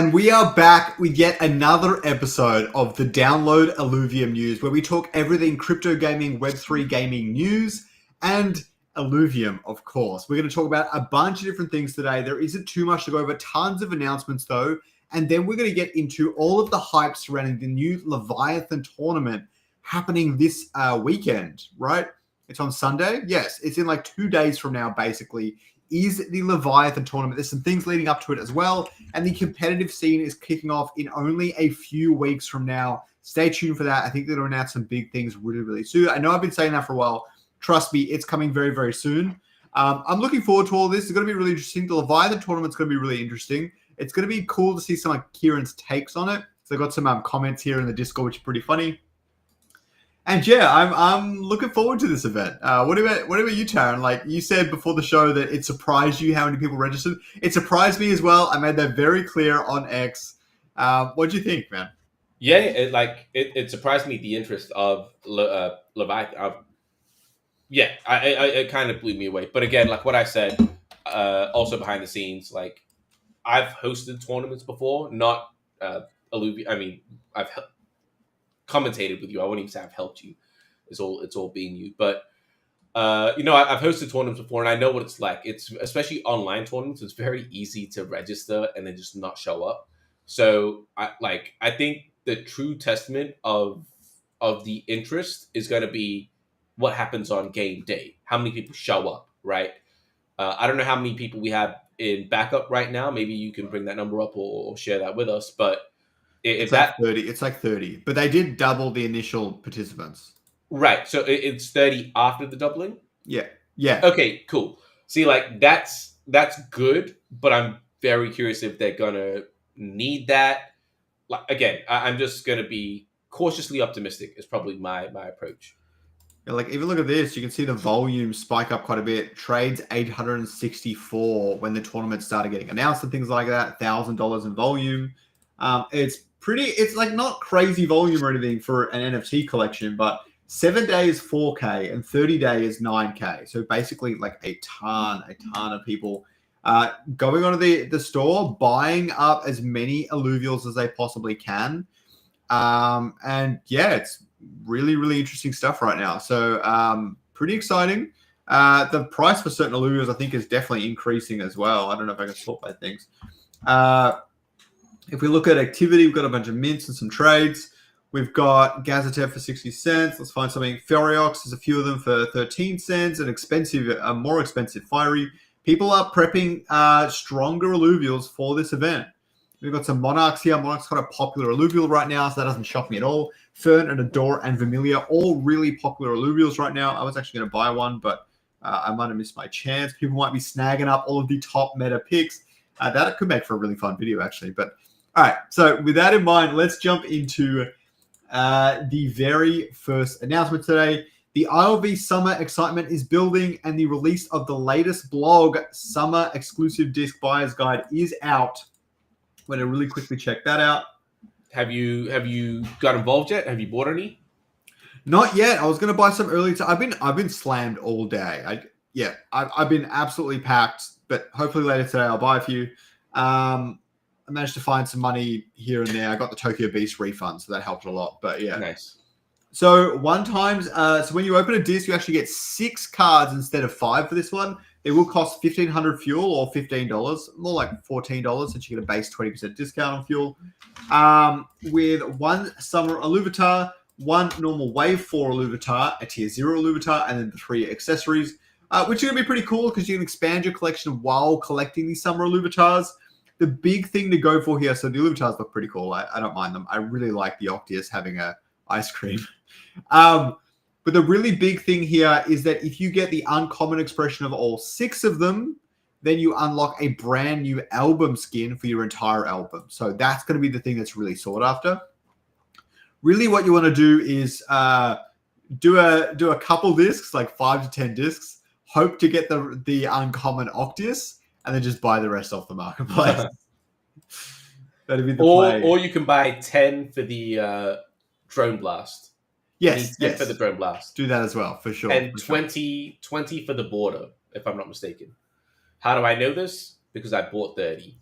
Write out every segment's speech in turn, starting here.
And we are back with yet another episode of the Download Illuvium News, where we talk everything crypto gaming, Web3 gaming news, and Illuvium, of course. We're going to talk about a bunch of different things today. There isn't too much to go over, tons of announcements though, and then we're going to get into all of the hype surrounding the new Leviathan tournament happening this weekend, right? It's on Sunday. Yes, it's in like 2 days from now, basically, is the Leviathan tournament. There's some things leading up to it as well. And the competitive scene is kicking off in only a few weeks from now. Stay tuned for that. I think they're going to announce some big things really, really soon. I know I've been saying that for a while. Trust me, it's coming very, very soon. I'm looking forward to all this. It's going to be really interesting. The Leviathan tournament's going to be really interesting. It's going to be cool to see some of Kieran's takes on it. So I've got some comments here in the Discord, which is pretty funny. And yeah, I'm looking forward to this event. What about you, Taran? Like you said before the show that it surprised you how many people registered. It surprised me as well. I made that very clear on X. What do you think, man? Yeah, it surprised me the interest of Leviathan. It kind of blew me away. But again, like what I said, also behind the scenes, like I've hosted tournaments before, not Illuvium. I mean, I've commentated with you. I wouldn't even say I've helped you. It's all being you. But I've hosted tournaments before, and I know what it's like. It's especially online tournaments. It's very easy to register and then just not show up. So I think the true testament of the interest is going to be what happens on game day. How many people show up, right? I don't know how many people we have in backup right now. Maybe you can bring that number up or share that with us. But It's like 30. It's like 30. But they did double the initial participants. Right. So it's 30 after the doubling? Yeah. Yeah. Okay, cool. See, like that's good, but I'm very curious if they're gonna need that. Like again, I'm just gonna be cautiously optimistic is probably my approach. Yeah, like even look at this, you can see the volume spike up quite a bit. Trades 864 when the tournament started getting announced and things like that. $1,000 in volume. It's like not crazy volume or anything for an NFT collection, but 7 days 4K and 30 days 9K. So basically like a ton of people going onto the store, buying up as many Illuvials as they possibly can. And yeah, it's really, really interesting stuff right now. So pretty exciting. The price for certain Illuvials, I think, is definitely increasing as well. I don't know if I can sort by things. If we look at activity, we've got a bunch of mints and some trades. We've got Gazettev for 60 cents. Let's find something. Scoriox, there's a few of them for 13 cents. A more expensive Fiery. People are prepping stronger Illuvials for this event. We've got some Monarchs here. Monarch's kind of popular Illuvial right now, so that doesn't shock me at all. Fern and Adore and Vermilia, all really popular Illuvials right now. I was actually going to buy one, but I might have missed my chance. People might be snagging up all of the top meta picks. That could make for a really fun video, actually. But all right, so with that in mind, let's jump into the very first announcement today. The ILV summer excitement is building, and the release of the latest blog summer exclusive disc buyer's guide is out. I'm going to really quickly check that out. Have you got involved yet? Have you bought any? Not yet. I was going to buy some early. I've been slammed all day. I've been absolutely packed. But hopefully later today I'll buy a few. I managed to find some money here and there. I got the Tokyo Beast refund, so that helped a lot. But yeah, nice. So so when you open a disc, you actually get 6 cards instead of 5 for this one. It will cost $1,500 fuel or $15, more like $14, since you get a base 20% discount on fuel. With 1 Summer Illuvitar, 1 normal Wave 4 Illuvitar, a Tier 0 Illuvitar, and then 3 accessories, which are going to be pretty cool because you can expand your collection while collecting these Summer Illuvitars. The big thing to go for here, so the Illuvitars look pretty cool. I don't mind them. I really like the Octius having a ice cream. But the really big thing here is that if you get the uncommon expression of all 6 of them, then you unlock a brand new album skin for your entire album. So that's going to be the thing that's really sought after. Really what you want to do is do a couple discs, like 5 to 10 discs, hope to get the uncommon Octius, and then just buy the rest off the marketplace. That'd be the play. Or you can buy 10 for the Drone Blast. Yes, 10 for the Drone Blast. Do that as well, for sure. And 20 for the Border, if I'm not mistaken. How do I know this? Because I bought 30.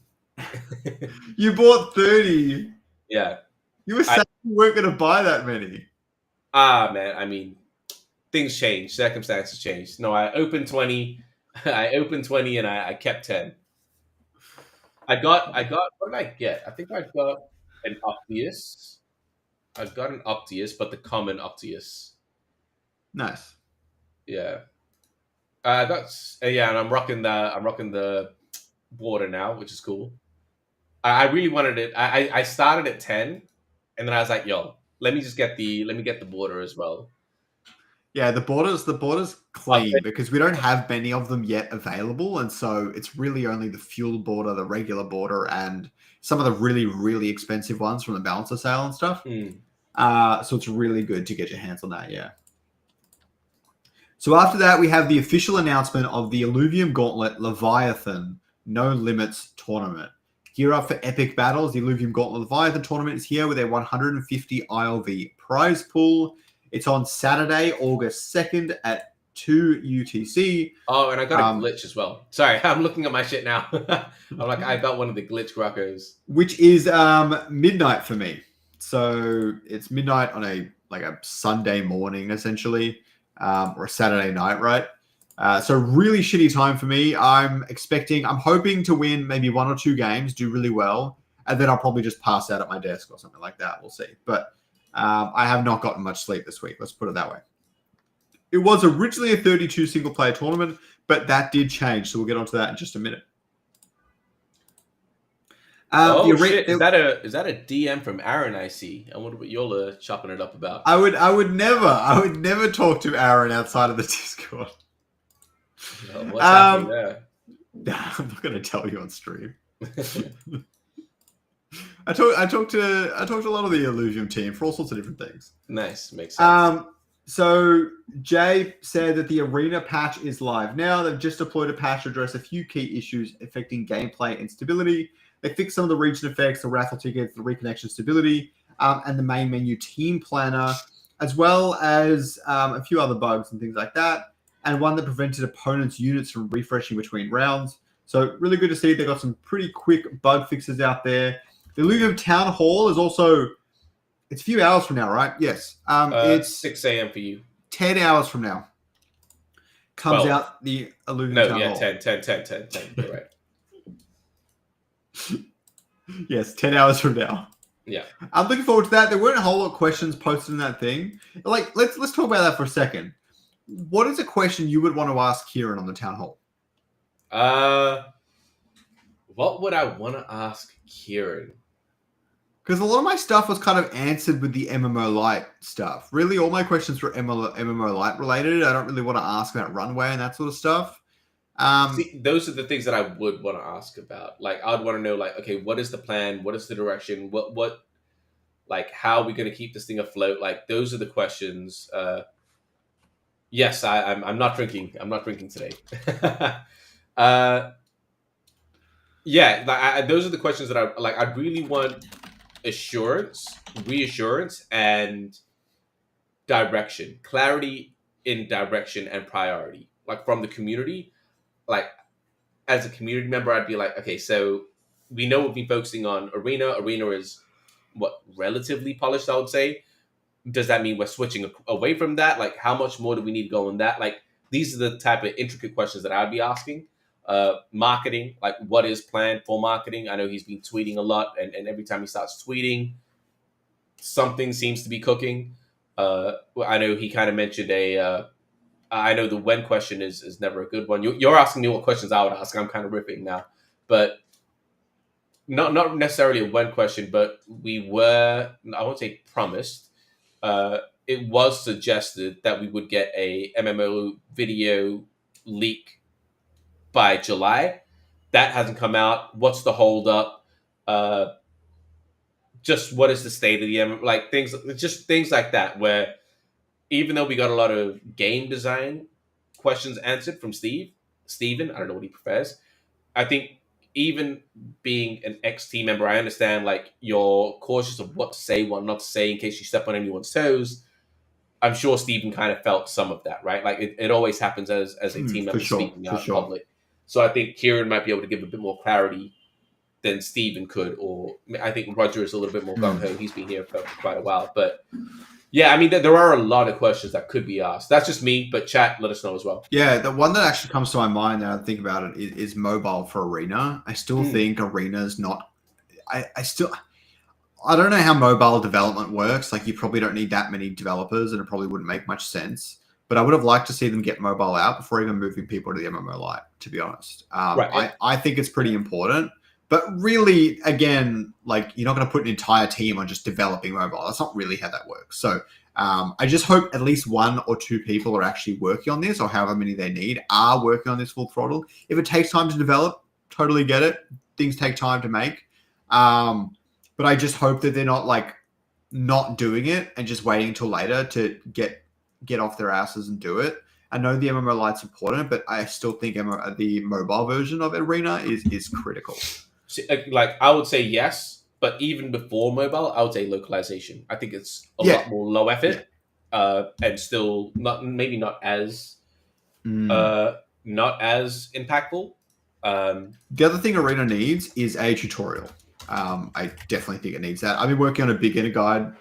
You bought 30. Yeah. You were I saying you weren't going to buy that many. man, I mean, things change, circumstances change. No, I opened 20. I opened 20 and I kept 10. I got what did I get? I think I got an Optius. I got an Optius, but the common Optius. Nice. Yeah. I got yeah, and I'm rocking the border now, which is cool. I really wanted it. I started at 10, and then I was like, yo, let me get the border as well. Yeah, the border's I'll clean because we don't have many of them yet available, and so it's really only the fuel border, the regular border, and some of the really, really expensive ones from the balancer sale and stuff. Hmm. So it's really good to get your hands on that, yeah. So after that, we have the official announcement of the Illuvium Gauntlet Leviathan No Limits tournament. Gear up for epic battles. The Illuvium Gauntlet Leviathan tournament is here with a 150 ILV prize pool. It's on Saturday, August 2nd at 2 UTC. Oh, and I got a glitch as well. Sorry, I'm looking at my shit now. I'm like, I got one of the glitch rockers. Which is midnight for me. So it's midnight on a Sunday morning, essentially, or a Saturday night, right? So really shitty time for me. I'm hoping to win maybe one or two games, do really well, and then I'll probably just pass out at my desk or something like that. We'll see. But I have not gotten much sleep this week. Let's put it that way. It was originally a 32 single player tournament, but that did change. So we'll get onto that in just a minute. Oh shit! Is that a DM from Aaron? I see. I wonder what you're chopping it up about. I would never talk to Aaron outside of the Discord. What's happening there? I'm not going to tell you on stream. I talked to a lot of the Illuvium team for all sorts of different things. Nice, makes sense. So Jay said that the arena patch is live now. They've just deployed a patch to address a few key issues affecting gameplay and stability. They fixed some of the region effects, the raffle tickets, the reconnection stability, and the main menu team planner, as well as a few other bugs and things like that, and one that prevented opponents' units from refreshing between rounds. So really good to see. They got some pretty quick bug fixes out there. The Illuvium Town Hall is also, it's a few hours from now, right? Yes. It's 6 a.m. for you. 10 hours from now. Comes 12. out the Illuvium Town Hall. 10. You're right. Yes, 10 hours from now. Yeah. I'm looking forward to that. There weren't a whole lot of questions posted in that thing. Like, let's talk about that for a second. What is a question you would want to ask Kieran on the town hall? What would I want to ask Kieran? Because a lot of my stuff was kind of answered with the MMO Lite stuff. Really, all my questions were MMO Lite related. I don't really want to ask about runway and that sort of stuff. See, those are the things that I would want to ask about. Like, I'd want to know, like, okay, what is the plan? What is the direction? What, like, how are we going to keep this thing afloat? Like, those are the questions. Yes, I'm not drinking. I'm not drinking today. Yeah, like, those are the questions that I like. I really want reassurance, and direction, clarity in direction and priority, like from the community. Like, as a community member, I'd be like, okay, so we know we've been focusing on arena. Arena is what, relatively polished, I would say. Does that mean we're switching away from that? Like, how much more do we need to go on that? Like, these are the type of intricate questions that I'd be asking. Marketing, like, what is planned for marketing? I know he's been tweeting a lot, and every time he starts tweeting, something seems to be cooking. I know he kind of mentioned I know the when question is never a good one. You're asking me what questions I would ask. I'm kind of ripping now, but not necessarily a when question. But we were, I won't say promised. It was suggested that we would get a MMO video leak by July. That hasn't come out. What's the hold up? Just what is the state of the like things, just things like that, where even though we got a lot of game design questions answered from Steven, I don't know what he prefers. I think even being an ex team member, I understand like you're cautious of what to say, what not to say in case you step on anyone's toes. I'm sure Steven kind of felt some of that, right? Like it always happens as a team member speaking out in public. So I think Kieran might be able to give a bit more clarity than Steven could, or I think Roger is a little bit more gung ho. He's been here for quite a while, but yeah, I mean, there are a lot of questions that could be asked. That's just me, but chat, let us know as well. Yeah, the one that actually comes to my mind now I think about it is mobile for Arena. I still think Arena's not. I don't know how mobile development works. Like, you probably don't need that many developers, and it probably wouldn't make much sense. But I would have liked to see them get mobile out before even moving people to the MMO Lite, to be honest. Right. I think it's pretty important. But really, again, like, you're not going to put an entire team on just developing mobile. That's not really how that works. So I just hope at least 1 or 2 people are actually working on this, or however many they need, are working on this full throttle. If it takes time to develop, totally get it. Things take time to make. But I just hope that they're not like not doing it and just waiting until later to get off their asses and do it. I know the MMO Lite's important, but I still think the mobile version of Arena is critical. Like, I would say yes, but even before mobile, I would say localization. I think it's a lot more low effort, and still not as impactful. The other thing Arena needs is a tutorial. I definitely think it needs that. I've been working on a beginner guide.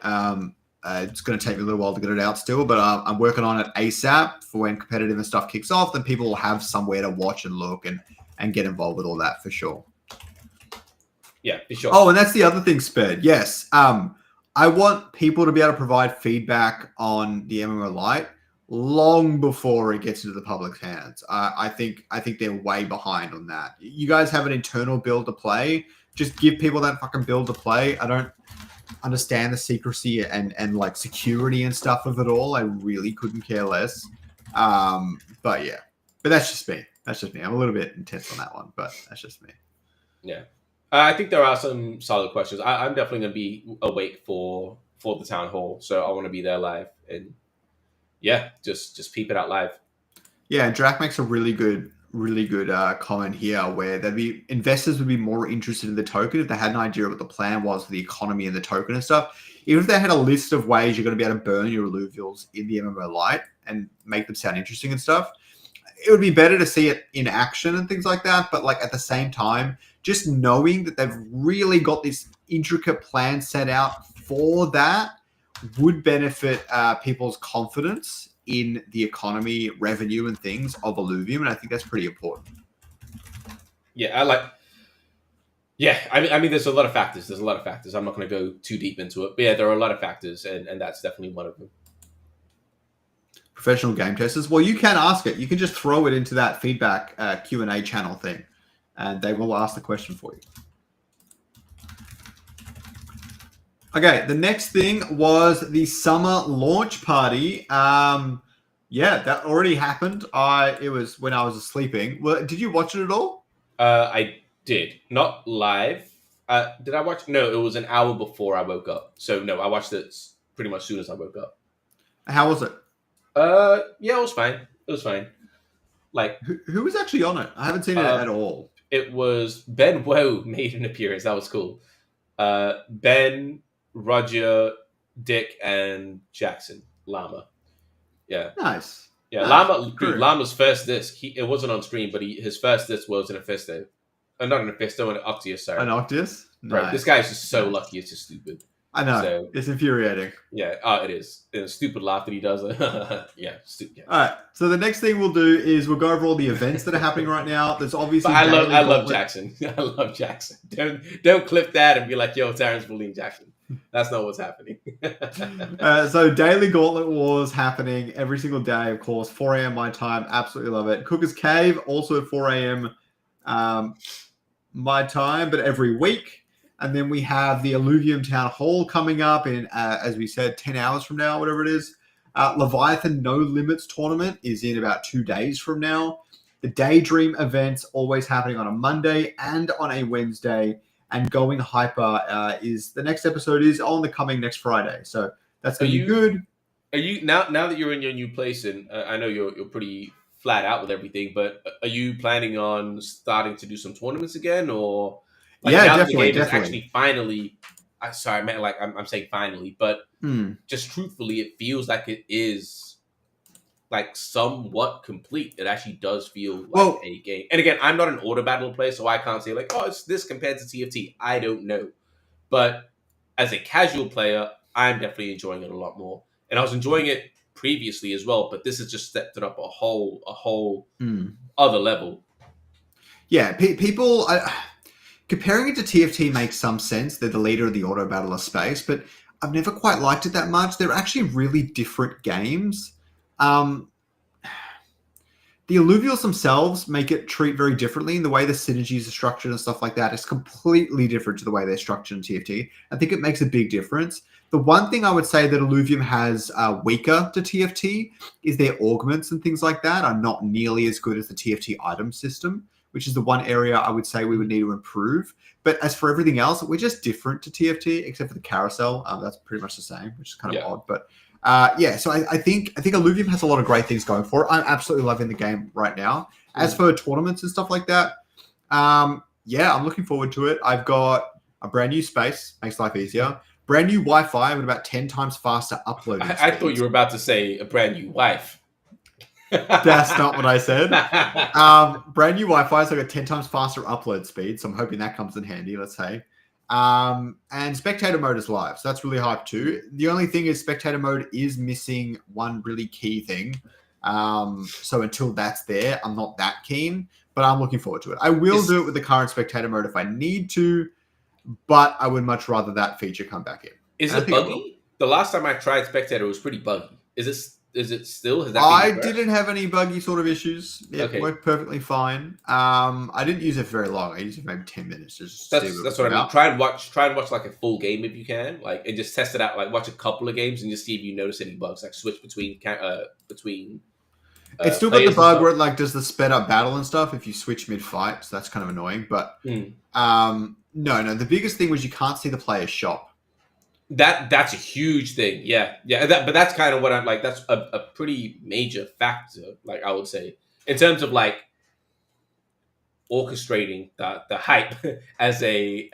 It's going to take me a little while to get it out still, but I'm working on it ASAP for when competitive and stuff kicks off. Then people will have somewhere to watch and look and get involved with all that for sure. Yeah, for sure. Oh, and that's the other thing, Sped. Yes. I want people to be able to provide feedback on the MMO Lite long before it gets into the public's hands. I think they're way behind on that. You guys have an internal build to play. Just give people that fucking build to play. I don't understand the secrecy and like security and stuff of it all. I really couldn't care less. But yeah, but that's just me. I'm a little bit intense on that one, but that's just me. Yeah. I think there are some solid questions. I'm definitely going to be awake for the town hall, so I want to be there live, and yeah, just peep it out live. Yeah, and Drac makes a really good comment here, where investors would be more interested in the token if they had an idea of what the plan was for the economy and the token and stuff. Even if they had a list of ways you're going to be able to burn your Illuvials in the MMO Lite and make them sound interesting and stuff, it would be better to see it in action and things like that. But like, at the same time, just knowing that they've really got this intricate plan set out for that would benefit people's confidence in the economy, revenue, and things of Illuvium, and I think that's pretty important. Yeah, I mean, there's a lot of factors. I'm not going to go too deep into it, but yeah, there are a lot of factors, and that's definitely one of them. Professional game testers. Well, you can ask it. You can just throw it into that feedback Q&A channel thing, and they will ask the question for you. Okay, the next thing was the summer launch party. Yeah, that already happened. It was when I was sleeping. Well, did you watch it at all? I did. Not live. Did I watch? No, it was an hour before I woke up. So no, I watched it pretty much as soon as I woke up. How was it? Yeah, it was fine. It was fine. Like, who was actually on it? I haven't seen it at all. It was Ben Woe made an appearance. That was cool. Ben, Roger, Dick, and Jackson Llama. Yeah, nice. Yeah, nice. Llama's first disc. It wasn't on screen, but his first disc was an Hephaestus. Not an Hephaestus, an Octius. Sorry, an Octius. Nice. Right, this guy is just so lucky. It's just stupid. I know. So, it's infuriating. Yeah, it is. It's a stupid laugh that he does. Yeah, stupid. Yeah. All right. So the next thing we'll do is we'll go over all the events that are happening right now. There's obviously. But I love Jackson. I love Jackson. Don't clip that and be like, "Yo, Terrence bullying Jackson." That's not what's happening. So Daily Gauntlet Wars happening every single day, of course. 4 a.m. my time. Absolutely love it. Cooker's Cave also at 4 a.m. My time, but every week. And then we have the Illuvium Town Hall coming up in, as we said, 10 hours from now, whatever it is. Leviathan No Limits tournament is in about 2 days from now. The Daydream events always happening on a Monday and on a Wednesday. And Going Hyper is the next episode is on the coming next Friday. So that's going to be good. Are you now that you're in your new place, and I know you're pretty flat out with everything, but are you planning on starting to do some tournaments again, or? Like, yeah, now definitely. The game is actually finally. Sorry, man. Like I'm saying finally, but just truthfully, it feels like it is like somewhat complete. It actually does feel like Well, a game. And again, I'm not an auto battle player, so I can't say like, oh, it's this compared to TFT. I don't know. But as a casual player, I'm definitely enjoying it a lot more. And I was enjoying it previously as well, but this has just stepped it up a whole other level. yeah, people comparing it to TFT makes some sense. They're the leader of the auto battler space, but I've never quite liked it that much. They're actually really different games. Um, the Illuvials themselves make it treat very differently in the way the synergies are structured and stuff like that. It's completely different to the way they're structured in TFT. I think it makes a big difference. The one thing I would say that Illuvium has weaker to TFT is their augments and things like that are not nearly as good as the TFT item system, which is the one area I would say we would need to improve. But as for everything else, we're just different to TFT, except for the carousel. That's pretty much the same, which is kind of odd. But so I think Illuvium has a lot of great things going for it. I'm absolutely loving the game right now. As for tournaments and stuff like that, I'm looking forward to it. I've got a brand new space, makes life easier. Brand new Wi-Fi with about 10 times faster uploading I thought you were about to say a brand new wife. That's not what I said. Brand new Wi-Fi, so I got 10 times faster upload speed. So I'm hoping that comes in handy, let's say. And Spectator mode is live. So that's really hype too. The only thing is Spectator mode is missing one really key thing. So until that's there, I'm not that keen, but I'm looking forward to it. I will do it with the current Spectator mode if I need to, but I would much rather that feature come back in. Is it buggy? The last time I tried Spectator, it was pretty buggy. Is it still? Has that been didn't have any buggy sort of issues. It worked perfectly fine. I didn't use it for very long. I used it for maybe 10 minutes. That's what I mean. Try and watch like a full game if you can, like, and just test it out. Like watch a couple of games and just see if you notice any bugs. Like switch between. It's still got the bug where it like does the sped up battle and stuff if you switch mid fight. So that's kind of annoying. But no. The biggest thing was you can't see the player's shop. That's a huge thing. Yeah. But that's kind of what I'm like. That's a pretty major factor. Like I would say in terms of like orchestrating the hype as a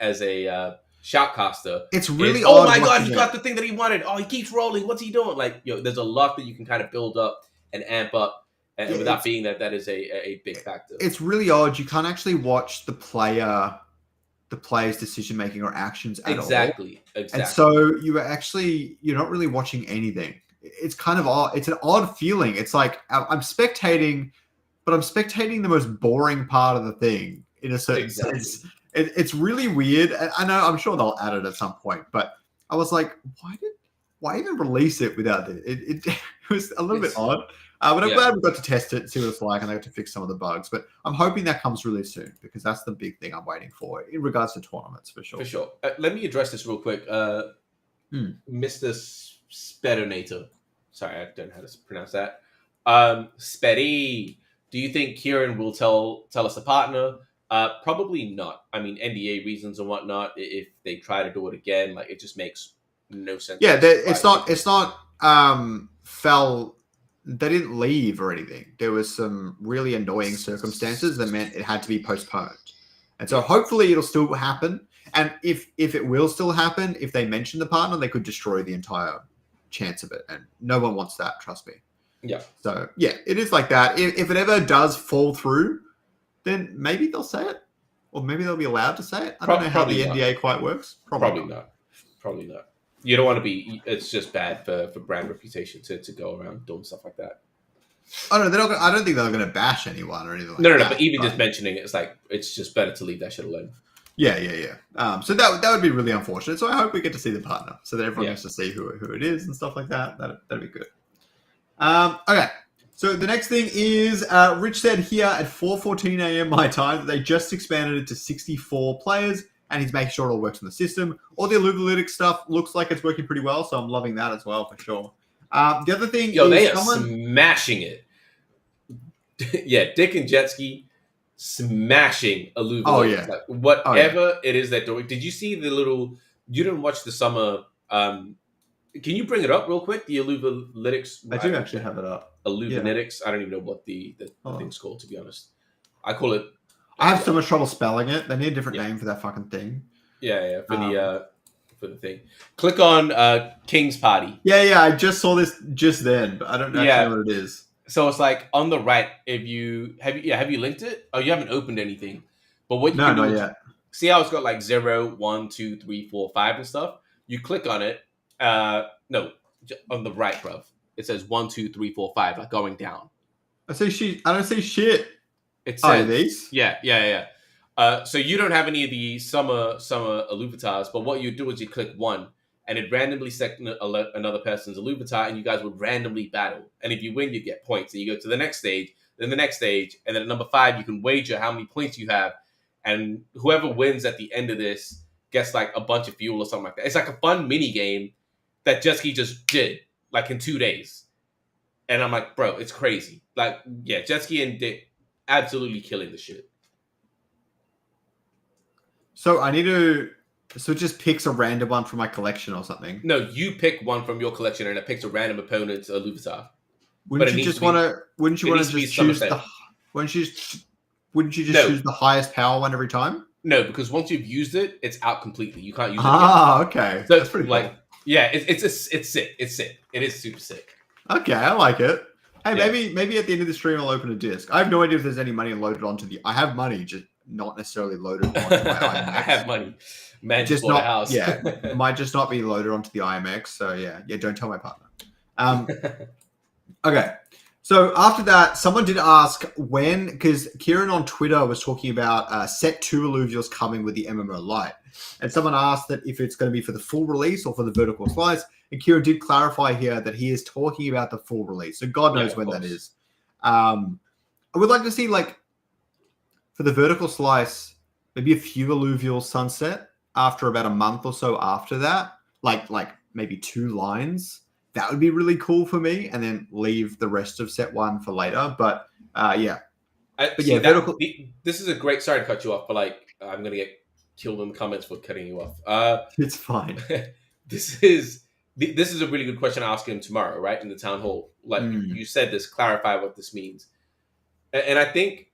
shoutcaster. It's really odd. Oh my god, he got the thing that he wanted. Oh, he keeps rolling. What's he doing? Like, there's a lot that you can kind of build up and amp up, and without being that is a big factor. It's really odd. You can't actually watch the player's decision making or actions at all. Exactly. And so you're not really watching anything. It's kind of odd. It's an odd feeling. It's like I'm spectating, but I'm spectating the most boring part of the thing in a certain sense. It's really weird. I know. I'm sure they'll add it at some point, but I was like, why even release it without it? It was a little bit odd. But I'm glad we got to test it and see what it's like, and I got to fix some of the bugs. But I'm hoping that comes really soon because that's the big thing I'm waiting for in regards to tournaments, for sure. For sure. Let me address this real quick. Mr. Spectator. Sorry, I don't know how to pronounce that. Spetty. Do you think Kieran will tell us a partner? Probably not. I mean, NDA reasons and whatnot. If they try to do it again, like it just makes no sense. Yeah, it's not fell. They didn't leave or anything. There was some really annoying circumstances that meant it had to be postponed. And so hopefully it'll still happen. And if it will still happen, if they mention the partner, they could destroy the entire chance of it. And no one wants that, trust me. Yeah. So, yeah, it is like that. If it ever does fall through, then maybe they'll say it. Or maybe they'll be allowed to say it. I don't know how the NDA quite works. Probably not. You don't want to be. It's just bad for brand reputation to go around doing stuff like that. Oh no, I don't think they're going to bash anyone or anything like that. No. But even just mentioning it, it's just better to leave that shit alone. Yeah. So that would be really unfortunate. So I hope we get to see the partner, so that everyone gets to see who it is and stuff like that. That'd be good. Okay. So the next thing is, Rich said here at 4:14 a.m. my time that they just expanded it to 64 players. And he's making sure it all works in the system. All the Illuvialytics stuff looks like it's working pretty well, so I'm loving that as well, for sure. The other thing is... they are smashing it. Yeah, Dick and Jetski smashing Illuvialytics. Oh, yeah. Like, whatever it is they're doing. Did you see the little... You didn't watch the summer... can you bring it up real quick? The Illuvialytics... I do actually have it up. Illuvialytics. Yeah. I don't even know what the thing's called, to be honest. I call it... I have so much trouble spelling it. They need a different name for that fucking thing. Yeah, for the thing. Click on King's Party. Yeah, I just saw this just then, but I don't know what it is. So it's like on the right. If you have you linked it? Oh, you haven't opened anything. But what you No, can do not is yet. see how it's got like 0, 1, 2, 3, 4, 5 and stuff. You click on it. No, on the right, bruv. It says 1, 2, 3, 4, 5, like going down. I don't see shit. It Oh, says, these? yeah. So you don't have any of the summer Illuvatars, but what you do is you click one, and it randomly select another person's Illuvatar, and you guys would randomly battle. And if you win, you get points, and you go to the next stage, then the next stage, and then at number 5, you can wager how many points you have, and whoever wins at the end of this gets like a bunch of fuel or something like that. It's like a fun mini game that Jetski just did like in 2 days, and I'm like, bro, it's crazy. Like, yeah, Jetski and Dick absolutely killing the shit. So I need to. So it just picks a random one from my collection or something. No, you pick one from your collection and it picks a random opponent's Luvatar. Wouldn't you just want to? Wouldn't you want to just choose the? Wouldn't you? Wouldn't you just choose the highest power one every time? No, because once you've used it, it's out completely. You can't use it again. Okay. So that's pretty like, cool. Yeah, it's sick. It's sick. It is super sick. Okay, I like it. Hey, maybe at the end of the stream I'll open a disc. I have no idea if there's any money loaded onto the. I have money, just not necessarily loaded onto my IMX. I have money. Man, just not. House. Yeah, might just not be loaded onto the IMX. So yeah. Don't tell my partner. Okay. So after that, someone did ask when, because Kieran on Twitter was talking about set 2 Illuvials coming with the MMO Lite. And someone asked that if it's going to be for the full release or for the vertical slice. And Kieran did clarify here that he is talking about the full release. So God knows when that is. I would like to see, like, for the vertical slice, maybe a few Illuvials sunset after about a month or so after that. Like maybe 2 lines. That would be really cool for me, and then leave the rest of set 1 for later. But yeah. Vertical. This is a great. Sorry to cut you off, but like I'm gonna get killed in the comments for cutting you off. It's fine. This is a really good question. I'll ask him tomorrow, right, in the town hall. Like you said, this clarify what this means, and I think.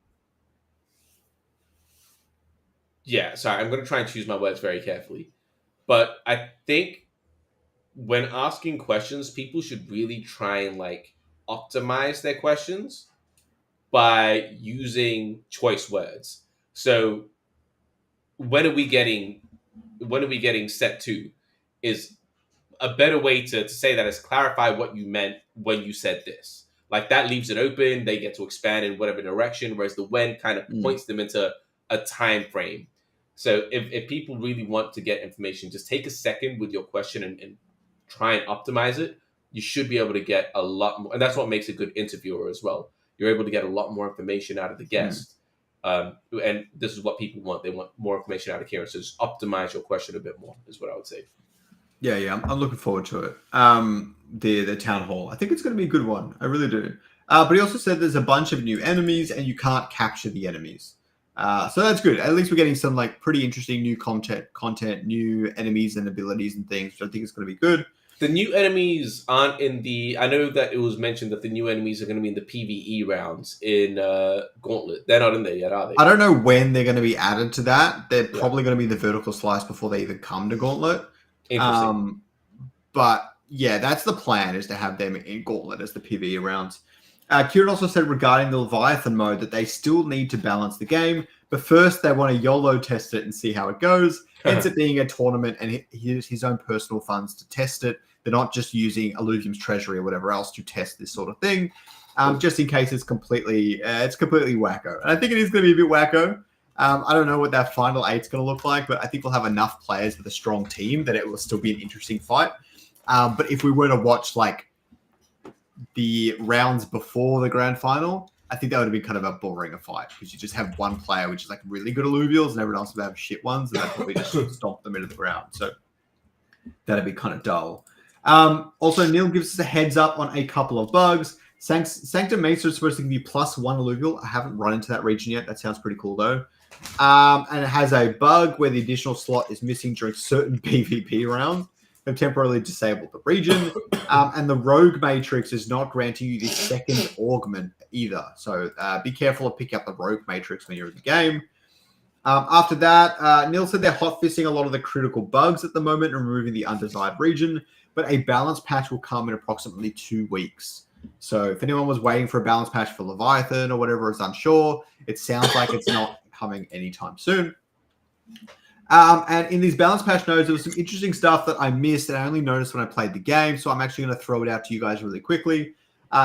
Yeah, sorry. I'm gonna try and choose my words very carefully, but I think. When asking questions, people should really try and like optimize their questions by using choice words. So when are we getting set 2 is a better way to say that is clarify what you meant when you said this. Like that leaves it open, they get to expand in whatever direction, whereas the when kind of points them into a time frame. So if people really want to get information, just take a second with your question and try and optimize it. You should be able to get a lot more, and that's what makes a good interviewer as well. You're able to get a lot more information out of the guest, and this is what people want. They want more information out of Kieran. So just optimize your question a bit more is what I would say. Yeah, I'm looking forward to it. The town hall. I think it's going to be a good one. I really do. But he also said there's a bunch of new enemies, and you can't capture the enemies. So that's good. At least we're getting some like pretty interesting new content, new enemies and abilities and things, which I think is going to be good. The new enemies aren't in the. I know that it was mentioned that the new enemies are going to be in the PvE rounds in Gauntlet. They're not in there yet, are they? I don't know when they're going to be added to that. They're probably going to be the vertical slice before they even come to Gauntlet. Interesting. But yeah, that's the plan, is to have them in Gauntlet as the PvE rounds. Kieran also said regarding the Leviathan mode that they still need to balance the game, but first they want to YOLO test it and see how it goes. Ends up being a tournament, and he uses his own personal funds to test it. They're not just using Illuvium's treasury or whatever else to test this sort of thing, just in case it's completely wacko. And I think it is going to be a bit wacko. I don't know what that final 8's going to look like, but I think we'll have enough players with a strong team that it will still be an interesting fight. But if we were to watch like the rounds before the grand final, I think that would have been kind of a boring fight, because you just have one player which is like really good Illuvials and everyone else would have shit ones, and they'd probably just stomp them into the ground. So that'd be kind of dull. Also, Neil gives us a heads up on a couple of bugs. Sanctum Mesa is supposed to give you +1 Illuvial. I haven't run into that region yet. That sounds pretty cool though. And it has a bug where the additional slot is missing during certain PvP rounds. They've temporarily disabled the region. And the Rogue Matrix is not granting you the second augment either. So be careful of picking up the Rogue Matrix when you're in the game. After that, Neil said they're hot-fisting a lot of the critical bugs at the moment and removing the undesired region, but a balance patch will come in approximately 2 weeks. So if anyone was waiting for a balance patch for Leviathan or whatever is unsure, it sounds like it's not coming anytime soon. And in these balance patch nodes, there was some interesting stuff that I missed and I only noticed when I played the game. So I'm actually going to throw it out to you guys really quickly.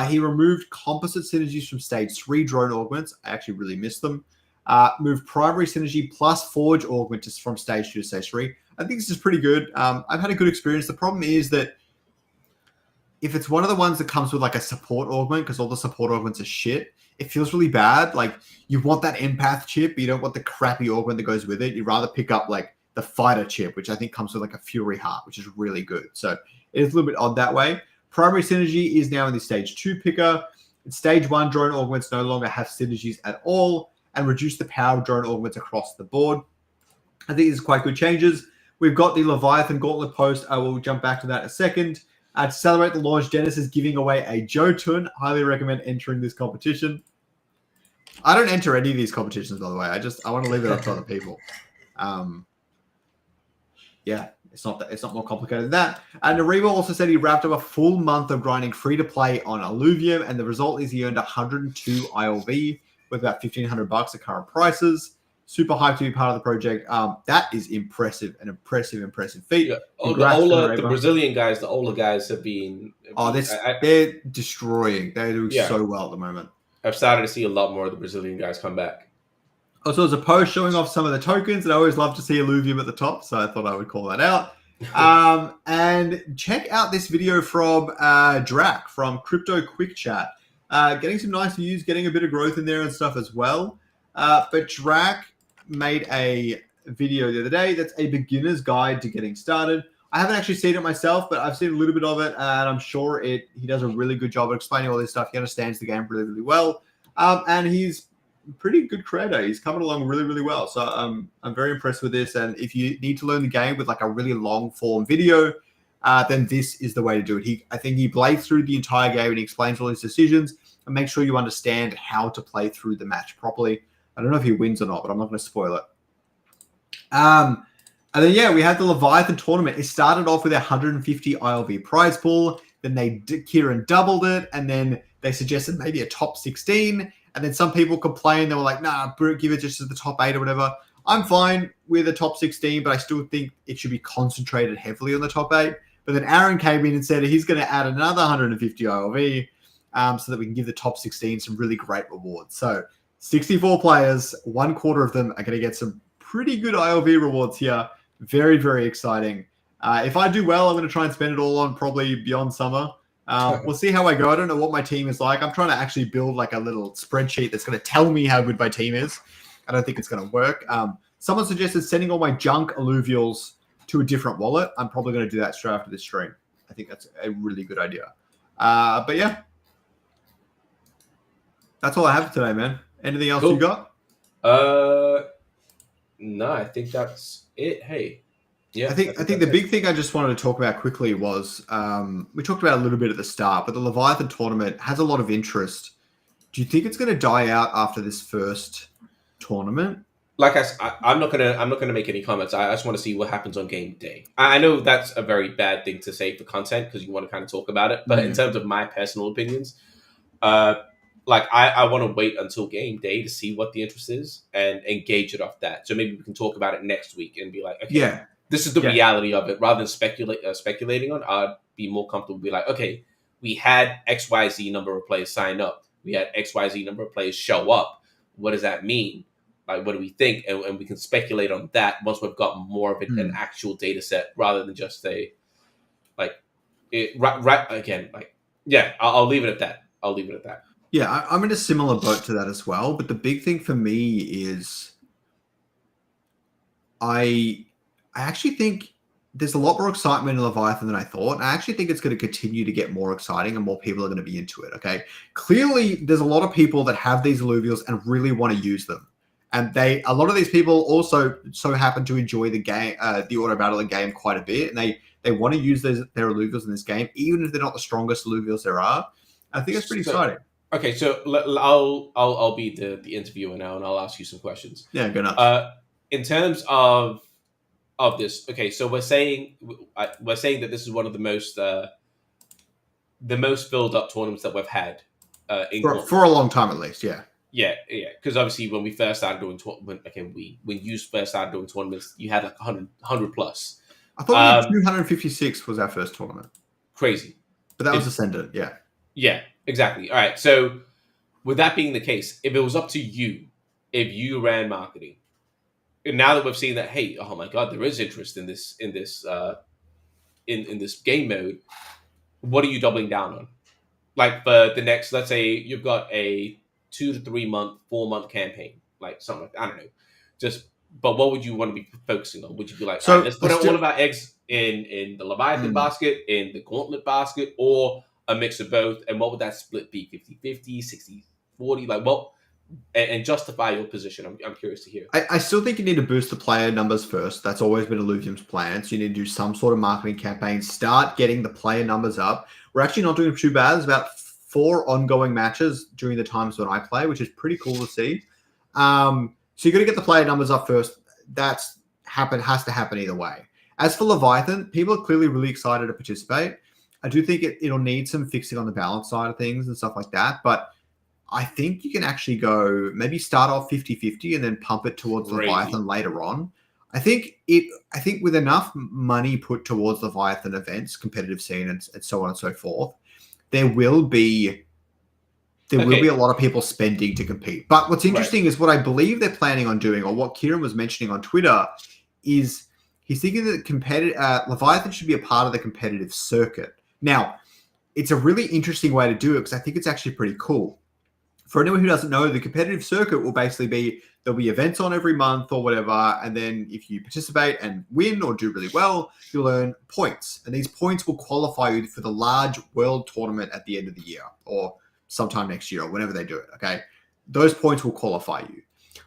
He removed composite synergies from stage 3 drone augments. I actually really missed them. Moved primary synergy plus forge augment from stage 2 to stage 3. I think this is pretty good. I've had a good experience. The problem is that if it's one of the ones that comes with like a support augment, because all the support augments are shit, it feels really bad. Like you want that empath chip, but you don't want the crappy augment that goes with it. You'd rather pick up like the fighter chip, which I think comes with like a fury heart, which is really good. So it is a little bit odd that way. Primary synergy is now in the stage 2 picker. In stage 1, drone augments no longer have synergies at all and reduce the power of drone augments across the board. I think these are quite good changes. We've got the Leviathan Gauntlet post. I will jump back to that in a second. To celebrate the launch, Dennis is giving away a Jotun. Highly recommend entering this competition. I don't enter any of these competitions, by the way. I want to leave it up to other people. Yeah, it's not more complicated than that. And Nariba also said he wrapped up a full month of grinding free to play on Illuvium, and the result is he earned 102 ILV with about $1,500 at current prices. Super hyped to be part of the project. That is impressive, an impressive feat. Yeah. The Brazilian guys, the Ola guys have been. They're destroying. They're doing so well at the moment. I've started to see a lot more of the Brazilian guys come back. Also, there's a post showing off some of the tokens, and I always love to see Illuvium at the top, so I thought I would call that out. And check out this video from Drac from Crypto Quick Chat. Getting some nice views, getting a bit of growth in there and stuff as well. But Drac made a video the other day that's a beginner's guide to getting started. I haven't actually seen it myself, but I've seen a little bit of it, and I'm sure he does a really good job of explaining all this stuff. He understands the game really, really well. And he's a pretty good creator. He's coming along really, really well. So I'm very impressed with this. And if you need to learn the game with like a really long form video, then this is the way to do it. I think he plays through the entire game and he explains all his decisions and make sure you understand how to play through the match properly. I don't know if he wins or not, but I'm not going to spoil it. And then, we had the Leviathan tournament. It started off with a 150 ILV prize pool. Then Kieran doubled it. And then they suggested maybe a top 16. And then some people complained. They were like, nah, give it just to the top 8 or whatever. I'm fine with a top 16, but I still think it should be concentrated heavily on the top 8. But then Aaron came in and said he's going to add another 150 ILV so that we can give the top 16 some really great rewards. So 64 players, 1/4 of them are going to get some pretty good ILV rewards here. Very, very exciting. If I do well, I'm going to try and spend it all on probably Beyond Summer. We'll see how I go. I don't know what my team is like. I'm trying to actually build like a little spreadsheet that's going to tell me how good my team is. I don't think it's going to work. Someone suggested sending all my junk Illuvials to a different wallet. I'm probably going to do that straight after this stream. I think that's a really good idea. But yeah, that's all I have for today, man. Anything else you got? No, I think that's it. Hey, yeah. I think the big thing I just wanted to talk about quickly was we talked about it a little bit at the start, but the Leviathan tournament has a lot of interest. Do you think it's going to die out after this first tournament? Like I'm not gonna make any comments. I just want to see what happens on game day. I know that's a very bad thing to say for content because you want to kind of talk about it. But in terms of my personal opinions, I want to wait until game day to see what the interest is and engage it off that. So maybe we can talk about it next week and be like, okay, this is the reality of it. Rather than speculating on, I'd be more comfortable. Be like, okay, we had XYZ number of players sign up. We had XYZ number of players show up. What does that mean? Like, what do we think? And we can speculate on that once we've got more of an actual data set rather than just say, I'll leave it at that. Yeah, I'm in a similar boat to that as well. But the big thing for me is I actually think there's a lot more excitement in Leviathan than I thought. I actually think it's going to continue to get more exciting and more people are going to be into it, okay? Clearly, there's a lot of people that have these Illuvials and really want to use them. And a lot of these people also so happen to enjoy the game, the auto battling game quite a bit. And they want to use their Illuvials in this game, even if they're not the strongest Illuvials there are. I think it's pretty exciting. Okay, so I'll be the interviewer now, and I'll ask you some questions. Yeah, go nuts. In terms of this, okay, so we're saying that this is one of the most the most filled up tournaments that we've had in for a long time at least. Yeah. Yeah. Because obviously when we first started doing when you first started doing tournaments, you had like 100 plus. I thought we did 256 was our first tournament. Crazy. But that was Ascendant, yeah. Yeah, exactly. All right. So with that being the case, if it was up to you, if you ran marketing, and now that we've seen that, hey, oh my God, there is interest in this in this game mode, what are you doubling down on? Like for the next, let's say you've got a 2 to 3 month, 4 month campaign, like something like that. I don't know. But what would you want to be focusing on? Would you be like, all right, let's put all of our eggs in the Leviathan basket, in the Gauntlet basket, or a mix of both? And what would that split be? 50-50, 60-40? Like what? And justify your position. I'm curious to hear. I still think you need to boost the player numbers first. That's always been Illuvium's plan. So you need to do some sort of marketing campaign, start getting the player numbers up. We're actually not doing too bad. There's about 4 ongoing matches during the times when I play, which is pretty cool to see. So you're going to get the player numbers up first. Has to happen either way. As for Leviathan, people are clearly really excited to participate. I do think it'll need some fixing on the balance side of things and stuff like that. But I think you can actually go maybe start off 50-50 and then pump it towards Leviathan later on. I think with enough money put towards Leviathan events, competitive scene, and so on and so forth, there will be a lot of people spending to compete. But what's interesting is what I believe they're planning on doing, or what Kieran was mentioning on Twitter, is he's thinking that Leviathan should be a part of the competitive circuit. Now, it's a really interesting way to do it because I think it's actually pretty cool. For anyone who doesn't know, the competitive circuit will basically be, there'll be events on every month or whatever, and then if you participate and win or do really well, you'll earn points. And these points will qualify you for the large world tournament at the end of the year, or sometime next year, or whenever they do it, okay? Those points will qualify you.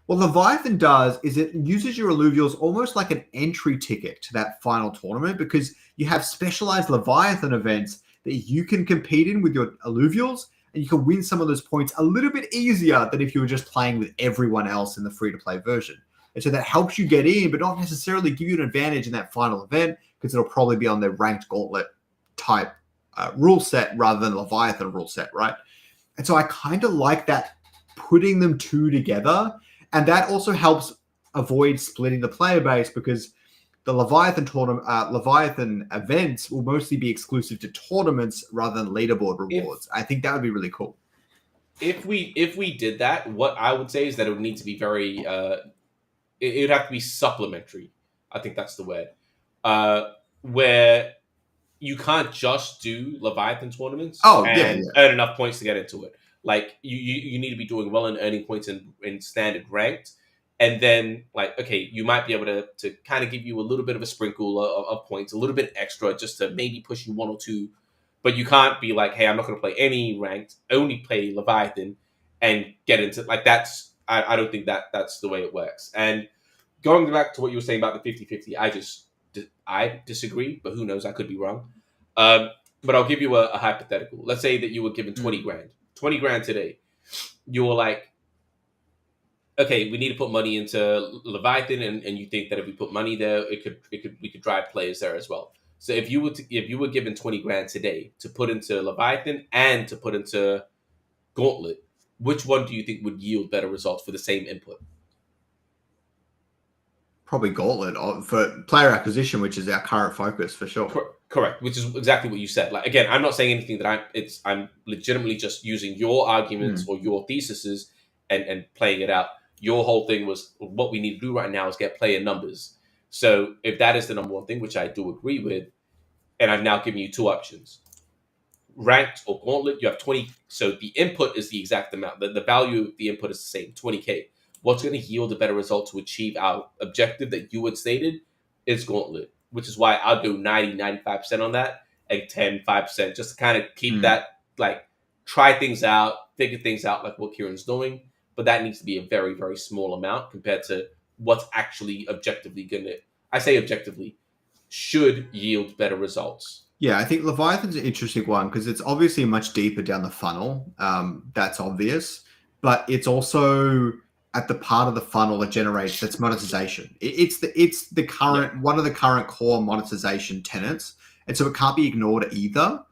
What Leviathan does is it uses your Illuvials almost like an entry ticket to that final tournament, because you have specialized Leviathan events that you can compete in with your Illuvials, and you can win some of those points a little bit easier than if you were just playing with everyone else in the free-to-play version. And so that helps you get in, but not necessarily give you an advantage in that final event, because it'll probably be on their ranked gauntlet type rule set rather than Leviathan rule set, right? And so I kind of like that, putting them two together. And that also helps avoid splitting the player base, because the Leviathan tournament, Leviathan events will mostly be exclusive to tournaments rather than leaderboard rewards. I think that would be really cool. If we did that, what I would say is that it would need to be very. It would have to be supplementary. I think that's the word. Where you can't just do Leviathan tournaments and earn enough points to get into it. Like you need to be doing well and earning points in standard ranked. And then, like, okay, you might be able to kind of give you a little bit of a sprinkle of points, a little bit extra, just to maybe push you 1 or 2. But you can't be like, hey, I'm not going to play any ranked, only play Leviathan, and get into like that's. I don't think that's the way it works. And going back to what you were saying about the 50-50, I disagree, but who knows? I could be wrong. But I'll give you a hypothetical. Let's say that you were given 20 grand, 20 grand today. You were like, okay, we need to put money into Leviathan, and you think that if we put money there, we could drive players there as well. So if you were given 20 grand today to put into Leviathan and to put into Gauntlet, which one do you think would yield better results for the same input? Probably Gauntlet for player acquisition, which is our current focus for sure. Correct, which is exactly what you said. Like, again, I'm not saying anything that I'm legitimately just using your arguments or your theses and playing it out. Your whole thing was what we need to do right now is get player numbers. So if that is the number one thing, which I do agree with, and I've now given you 2 options, ranked or Gauntlet, you have 20. So the input is the exact amount. The value of the input is the same, 20K. What's going to yield a better result to achieve our objective that you had stated is Gauntlet, which is why I'll do 90-95% on that and 10-5% just to kind of keep that, like, try things out, figure things out like what Kieran's doing. But that needs to be a very, very small amount compared to what's actually objectively going to, I say objectively, should yield better results. Yeah, I think Leviathan's an interesting one because it's obviously much deeper down the funnel. That's obvious. But it's also at the part of the funnel that generates that's monetization. It's the current one of the current core monetization tenets. And so it can't be ignored either.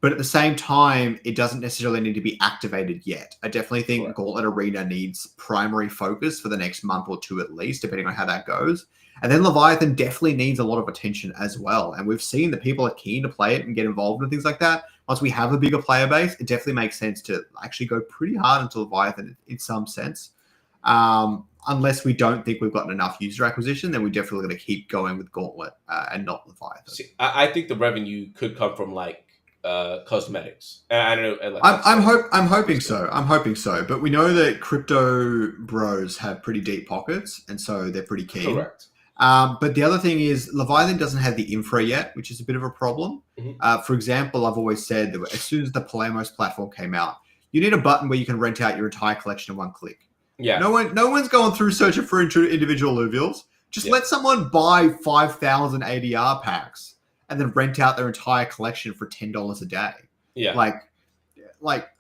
But at the same time, it doesn't necessarily need to be activated yet. I definitely think Correct. Gauntlet Arena needs primary focus for the next month or two at least, depending on how that goes. And then Leviathan definitely needs a lot of attention as well. And we've seen that people are keen to play it and get involved in things like that. Once we have a bigger player base, it definitely makes sense to actually go pretty hard into Leviathan in some sense. Unless we don't think we've gotten enough user acquisition, then we're definitely going to keep going with Gauntlet and not Leviathan. See, I think the revenue could come from like cosmetics. I don't know. Like, I'm hoping so. I'm hoping so. But we know that crypto bros have pretty deep pockets, and so they're pretty keen. Correct. But the other thing is Leviathan doesn't have the infra yet, which is a bit of a problem. Mm-hmm. For example, I've always said that as soon as the Palamos platform came out, you need a button where you can rent out your entire collection in one click. Yeah. No one's going through searching for individual Illuvials. Just let someone buy 5,000 ADR packs and then rent out their entire collection for $10 a day. Yeah. Like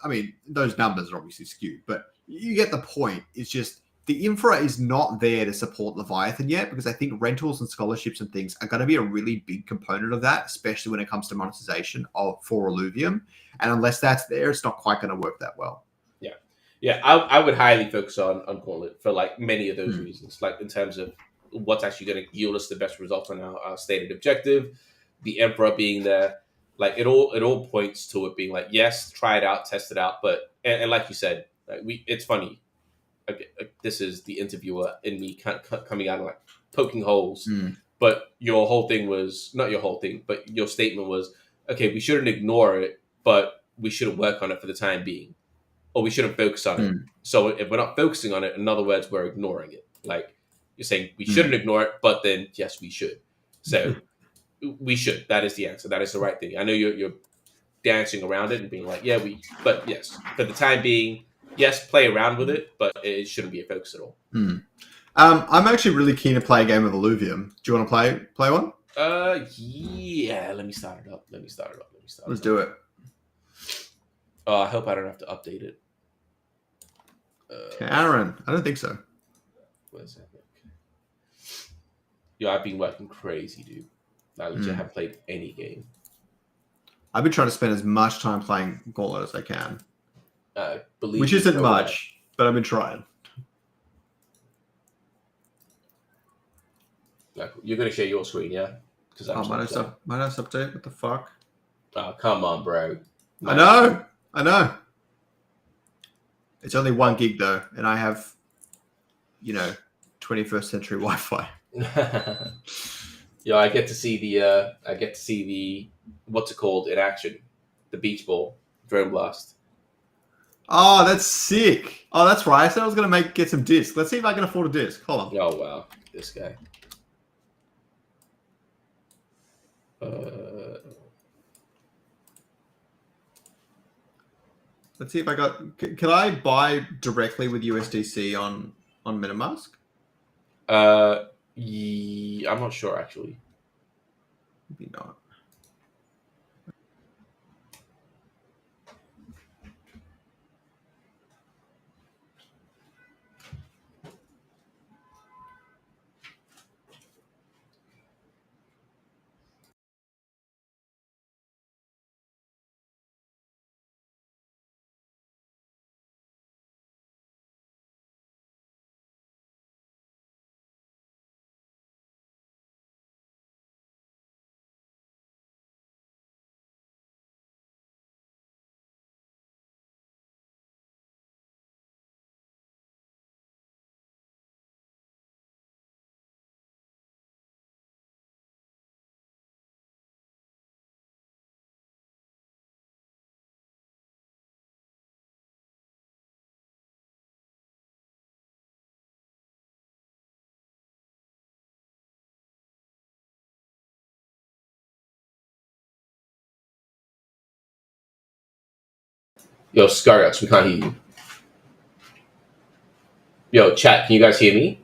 I mean, those numbers are obviously skewed, but you get the point. It's just the infra is not there to support Leviathan yet, because I think rentals and scholarships and things are going to be a really big component of that, especially when it comes to monetization for Illuvium. And unless that's there, it's not quite going to work that well. Yeah, I would highly focus on Gauntlet for like many of those reasons, like in terms of what's actually going to yield us the best results on our stated objective, the Emperor being there, like it all points to it being like, yes, try it out, test it out, but and like you said, like it's funny. This is the interviewer in me coming out and like poking holes, but your whole thing was not your whole thing, but your statement was, okay, we shouldn't ignore it, but we should work on it for the time being. Or we shouldn't focus on it. So if we're not focusing on it, in other words, we're ignoring it. Like you're saying, we shouldn't ignore it, but then yes, we should. So we should. That is the answer. That is the right thing. I know you're dancing around it and being like, but yes, for the time being, yes, play around with it, but it shouldn't be a focus at all. I'm actually really keen to play a game of Illuvium. Do you want to play one? Yeah. Let me start it up. Let's do it. I hope I don't have to update it. Karen, I don't think so. What is that? Yo, I've been working crazy, dude. I legit haven't played any game. I've been trying to spend as much time playing Gauntlet as I can. Which isn't much, but I've been trying. Like, you're going to share your screen, yeah? Because might have update. What the fuck? Oh, come on, bro. I know. It's only 1 gig though, and I have, 21st century Wi-Fi. Yeah, I get to see the what's it called in action, the beach ball drone blast. Oh, that's sick. Oh, that's right. I said I was gonna get some discs. Let's see if I can afford a disc. Hold on. Oh wow, this guy. Let's see if I got. Can I buy directly with USDC on MetaMask? I'm not sure actually. Maybe not. Yo, Scoriox, we can't hear you. Yo, chat, can you guys hear me?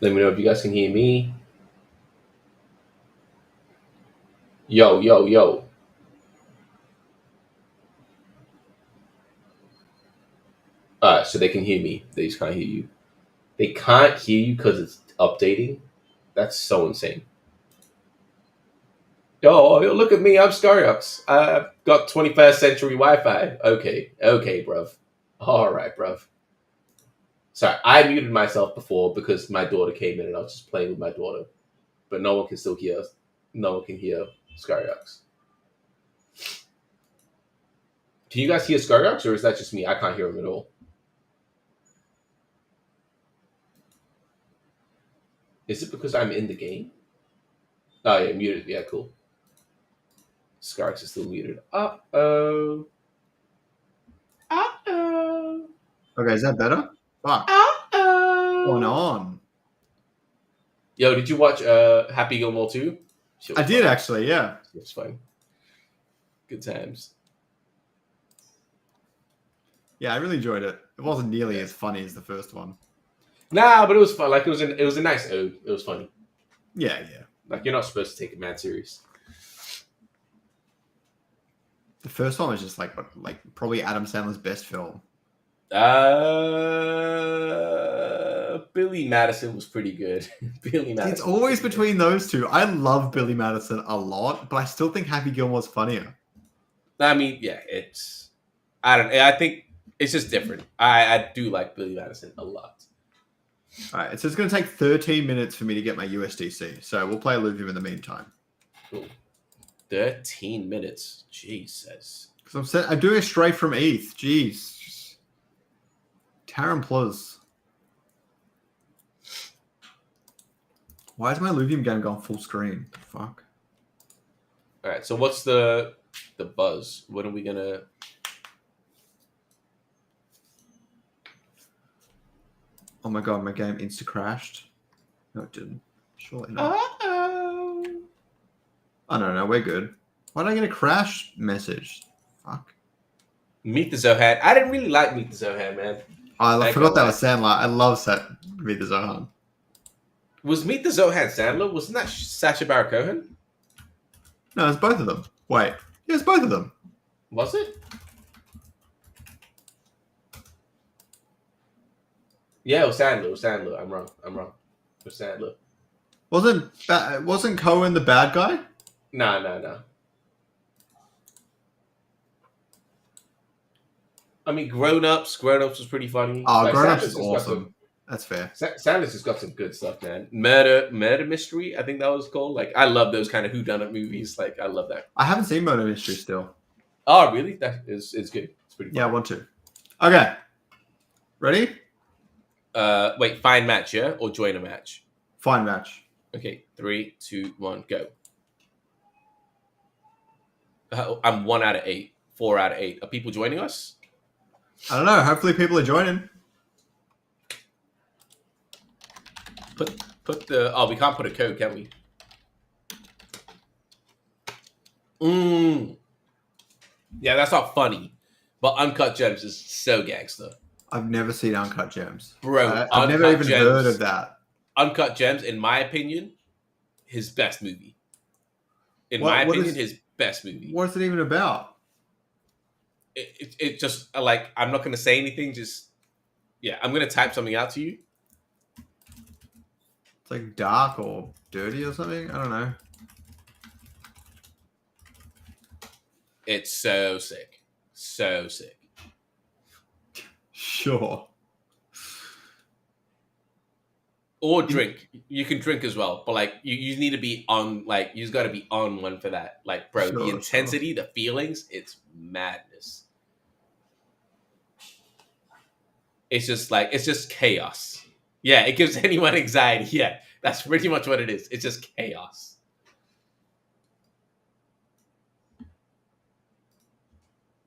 Let me know if you guys can hear me. Yo. Alright, so they can hear me. They just can't hear you. They can't hear you because it's updating. That's so insane. Oh, look at me. I'm Scoriox. I've got 21st century Wi-Fi. Okay, bruv. All right, bruv. Sorry, I muted myself before because my daughter came in and I was just playing with my daughter. But no one can still hear us. No one can hear Scoriox. Can you guys hear Scoriox, or is that just me? I can't hear him at all. Is it because I'm in the game? Oh, yeah, muted. Yeah, cool. Scoriox is still muted. Uh-oh. Uh-oh. Okay, is that better? Fuck. Uh-oh. Going on. Yo, did you watch Happy Gilmore 2? I did actually, yeah. It was fun. Good times. Yeah, I really enjoyed it. It wasn't nearly as funny as the first one. Nah, but it was fun. Like it was a nice ode. It was funny. Yeah. Like you're not supposed to take it mad serious. The first one was just like probably Adam Sandler's best film. Billy Madison was pretty good. Billy Madison. It's always between those two. I love Billy Madison a lot, but I still think Happy Gilmore's funnier. I mean, yeah, I think it's just different. I do like Billy Madison a lot. All right, so it's going to take 13 minutes for me to get my USDC. So we'll play Illuvium in the meantime. Cool. 13 minutes. Jesus. Because I'm doing it straight from ETH. Jeez. Taran Plus. Why is my Illuvium game gone full screen? Fuck. All right. So what's the buzz? When are we gonna? Oh my god, my game insta crashed. No, it didn't. Surely not. Uh-oh. I don't know. We're good. Why did I get a crash message? Fuck. Meet the Zohan. I didn't really like Meet the Zohan, man. Oh, I forgot that was Sandler. I love Meet the Zohan. Was Meet the Zohan Sandler? Wasn't that Sacha Baron Cohen? No, it's both of them. Wait. Yeah, it's both of them. Was it? Yeah, it was Sandler. I'm wrong. It was Sandler. Wasn't Cohen the bad guy? No. I mean, Grown Ups was pretty funny. Oh, like, Grown Ups is awesome. That's fair. Sandler's just got some good stuff, man. Murder Mystery, I think that was called. Like, I love those kind of whodunit movies. Like, I love that. I haven't seen Murder Mystery still. Oh, really? That is good. It's pretty fun. Yeah, I want to. Okay. Ready? Wait, find match, yeah? Or join a match? Find match. Okay, 3, 2, 1, go. I'm 1 out of 8. 4 out of 8. Are people joining us? I don't know. Hopefully people are joining. Put the... Oh, we can't put a code, can we? Yeah, that's not funny. But Uncut Gems is so gangster. I've never seen Uncut Gems. Bro, I've never even heard of that. Uncut Gems, in my opinion, his best movie. His best movie. What's it even about? It just, like, I'm not going to say anything. Just, yeah, I'm going to type something out to you. It's like dark or dirty or something? I don't know. It's so sick. So sick. Sure. Or drink. You can drink as well. But, like, you need to be on, like, you just got to be on one for that. Like, bro, the intensity, the feelings, it's madness. It's just chaos. Yeah, it gives anyone anxiety. Yeah, that's pretty much what it is. It's just chaos.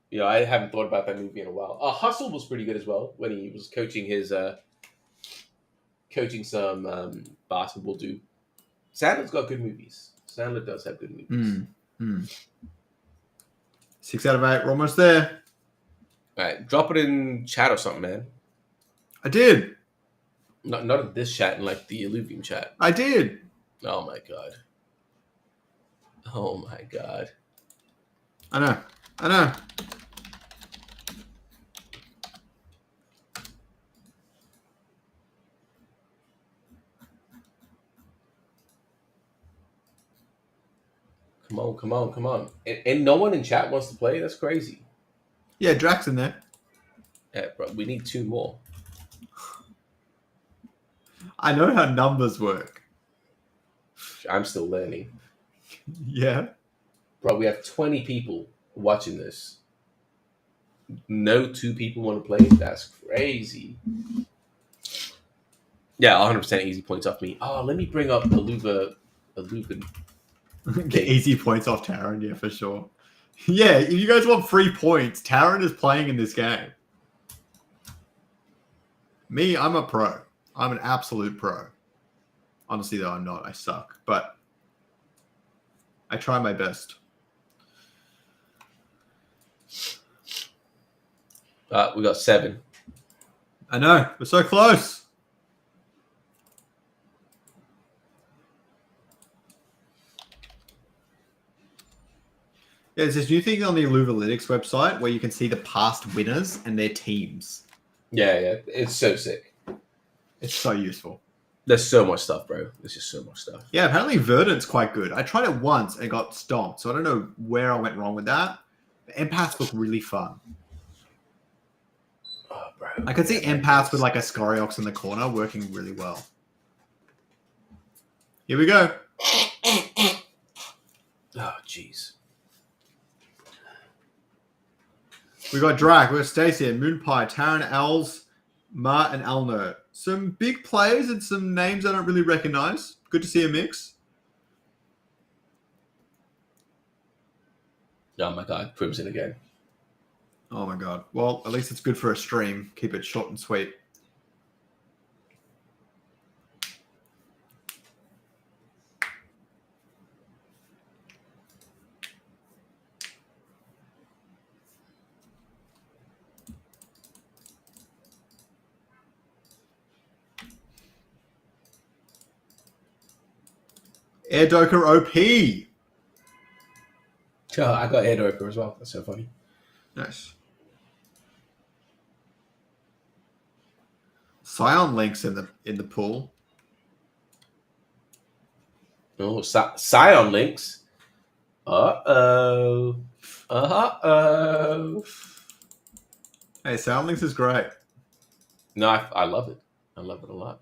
You know, I haven't thought about that movie in a while. Hustle was pretty good as well when he was coaching some basketball dude. Sandler's got good movies. Sandler does have good movies. 6 out of 8. We're almost there. All right, drop it in chat or something, man. I did. Not in this chat, in like the Illuvium chat. I did. Oh my god. Oh my god. I know. Come on. And no one in chat wants to play? That's crazy. Yeah, Drax in there. Yeah, bro, we need 2 more. I know how numbers work. I'm still learning. Yeah. Bro, we have 20 people watching this. No 2 people want to play? That's crazy. Yeah, 100% easy points off me. Oh, let me bring up Illuvium. Get easy points off Taran, yeah, for sure. Yeah, if you guys want free points, Taran is playing in this game. Me, I'm a pro. I'm an absolute pro. Honestly, though, I'm not. I suck. But I try my best. We got 7. I know. We're so close. Yeah, there's this new thing on the Illuvialytics website where you can see the past winners and their teams. Yeah. It's so sick. It's so useful. There's so much stuff, bro. There's just so much stuff. Yeah, apparently Verdant's quite good. I tried it once and got stomped, so I don't know where I went wrong with that. But empaths look really fun. Oh, bro. I could see empaths with like a Scoriox in the corner working really well. Here we go. Oh, jeez. We got Drak, we got Stacy, Moonpie, Taran, Els, Ma, and Elno. Some big players and some names I don't really recognize. Good to see a mix. Oh my god, Crimson again. Oh my god. Well, at least it's good for a stream. Keep it short and sweet. Air Doker OP. Oh, I got Air Doker as well. That's so funny. Nice. Scion Links in the pool. Oh, Scion links. Uh-oh. Hey, Scion Links is great. No, I love it. I love it a lot.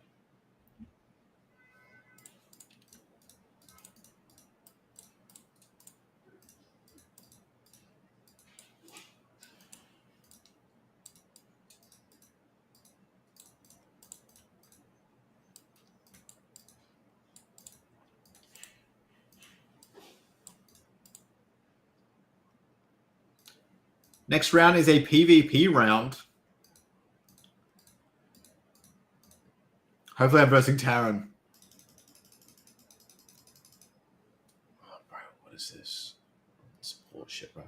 Next round is a PvP round. Hopefully I'm versing Taran. Oh, bro, what is this? It's bullshit, bro.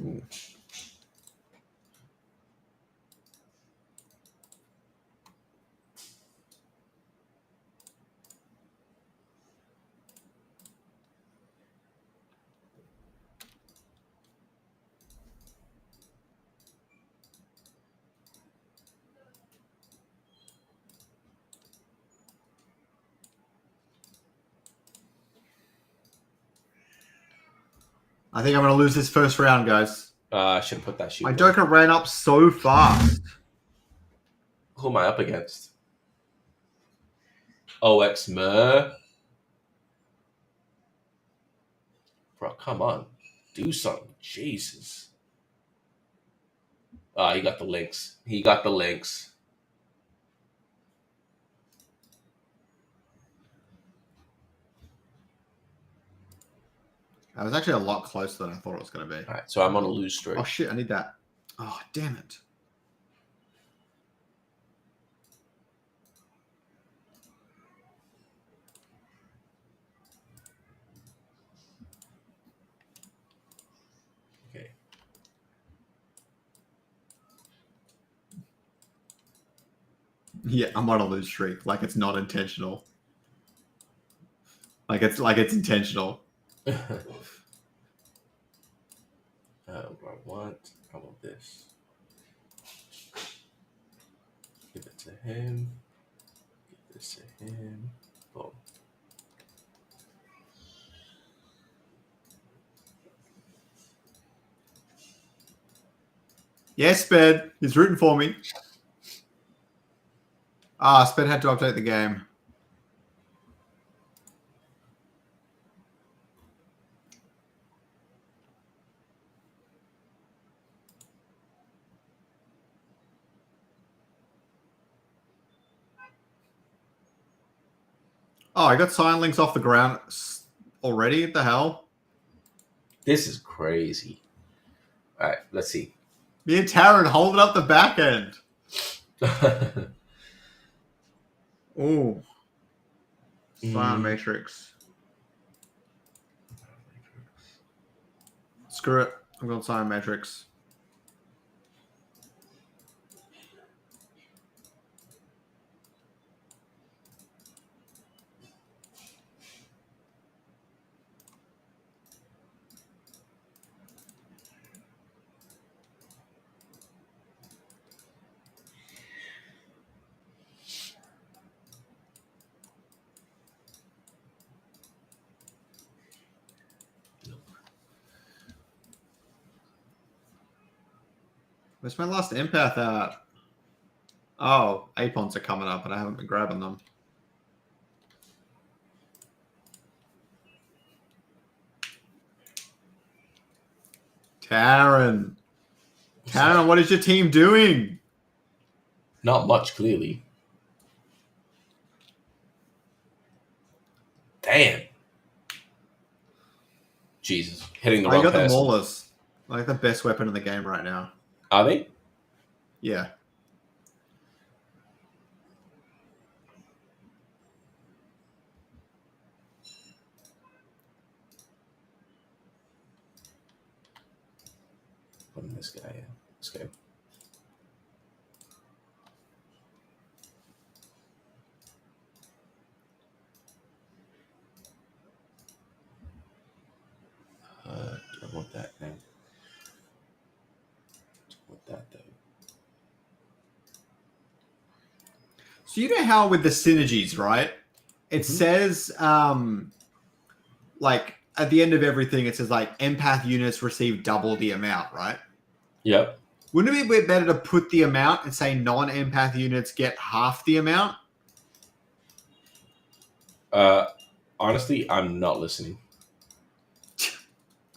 Ooh. I think I'm going to lose this first round, guys. I should have put that shoe. My Doker ran up so fast. Who am I up against? OX Mer. Bro, come on. Do something. Jesus. Ah, he got the links. He got the links. I was actually a lot closer than I thought it was going to be. All right, so I'm on a lose streak. Oh, shit. I need that. Oh, damn it. Okay. Yeah, I'm on a lose streak. Like it's not intentional. Like it's intentional. I want this. him. Give this to him. Boom. Yes, Sped. He's rooting for me. Ah, Sped had to update the game. Oh, I got sign links off the ground already? What the hell? This is crazy. All right, let's see. Me and Taryn holding up the back end. Ooh. Sign matrix. Screw it. I'm going sign matrix. Where's my last empath at? Oh, Apons are coming up and I haven't been grabbing them. Taryn, what is your team doing? Not much, clearly. Damn. Jesus. Hitting the wrong got person. the Maulers. Like the best weapon in the game right now. Are they? Yeah. Putting this guy in. This guy. I want that thing. I want that thing. So you know how with the synergies, right? It says, like at the end of everything, it says like empath units receive double the amount, right? Yep. Wouldn't it be better to put the amount and say non-empath units get half the amount? Honestly, I'm not listening.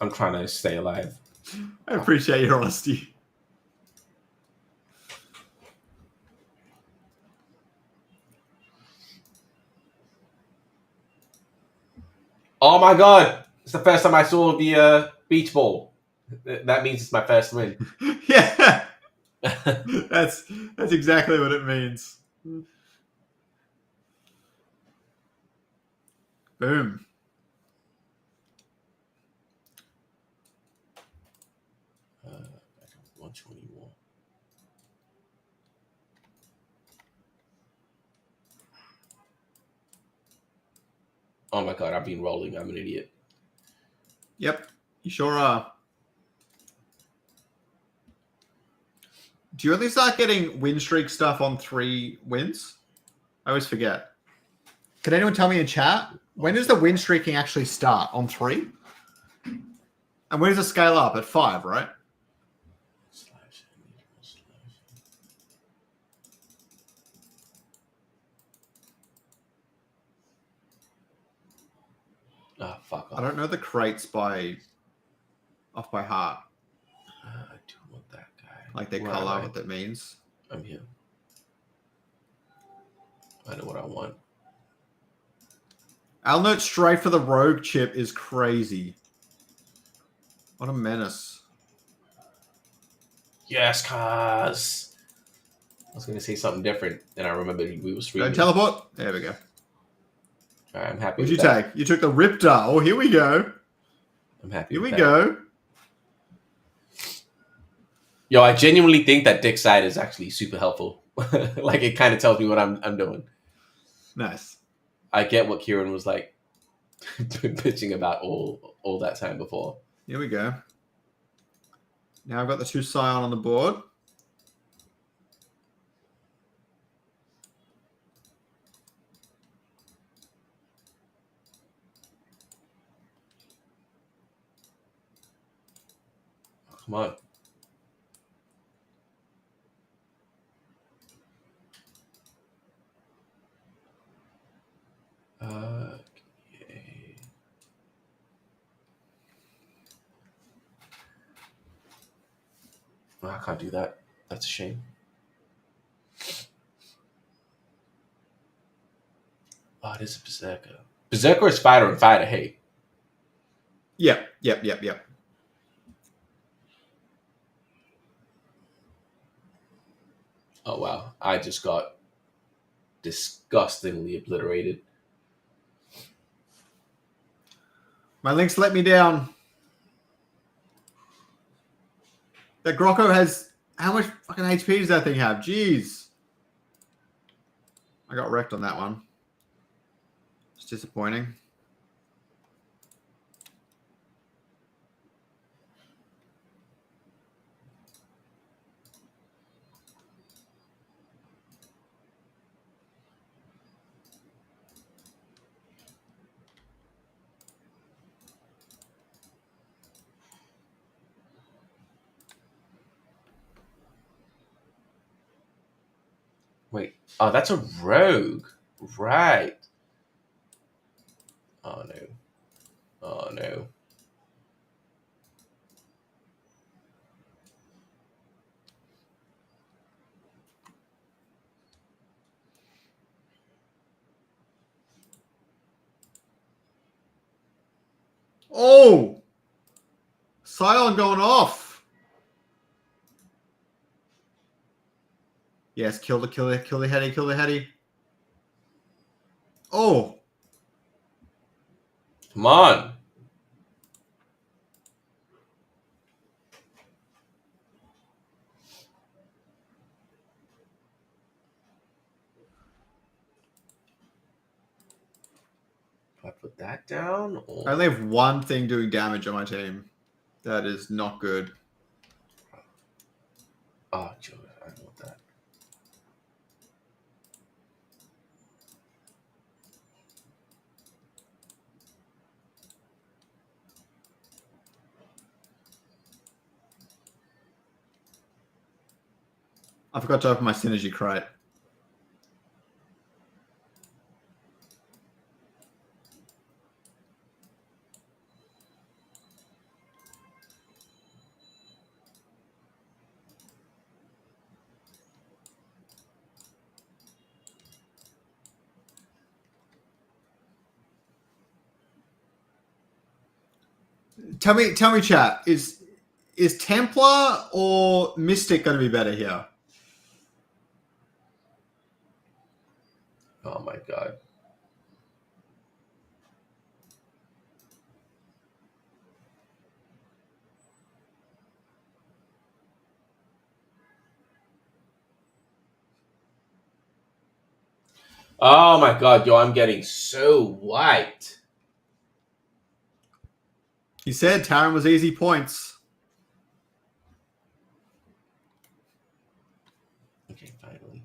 I'm trying to stay alive. I appreciate your honesty. Oh my god! It's the first time I saw the beach ball. That means it's my first win. Yeah. That's exactly what it means. Boom. I got 121. Oh my god, I've been rolling. I'm an idiot. Yep, you sure are. Do you only start getting win streak stuff on 3 wins? I always forget. Can anyone tell me in chat, when does the win streaking actually start? On 3? And when does it scale up? At 5, right? Oh, fuck off. I don't know the crates off by heart. I do want that guy. Like their color, what that means. I'm here. I know what I want. Alnert straight for the rogue chip is crazy. What a menace. Yes, cuz. I was going to say something different, and I remembered we were streaming. Go teleport. There we go. All right, I'm happy. What'd you take? You took the Riptor. Oh, here we go. I'm happy. Here we go. Yo, I genuinely think that Dick's side is actually super helpful. Like it kind of tells me what I'm doing. Nice. I get what Kieran was like pitching about all that time before. Here we go. Now I've got the 2 Scion on the board. Come on. Okay. Oh, I can't do that. That's a shame. Oh, it is a Berserker. Berserker is fighter and fighter, hey. Yep. Oh, wow. I just got disgustingly obliterated. My links let me down. That Grocko has... How much fucking HP does that thing have? Jeez. I got wrecked on that one. It's disappointing. Wait. Oh, that's a rogue. Right. Oh, no. Oh, no. Oh! Scion going off. Yes, kill the heady. Oh! Come on. Do I put that down? Or... I only have one thing doing damage on my team. That is not good. Oh, Joe, I don't want that. I forgot to open my synergy crate. Tell me, chat. Is Templar or Mystic going to be better here? Oh, my God. Oh, my God. Yo, I'm getting so white. He said Taran was easy points. Okay, finally.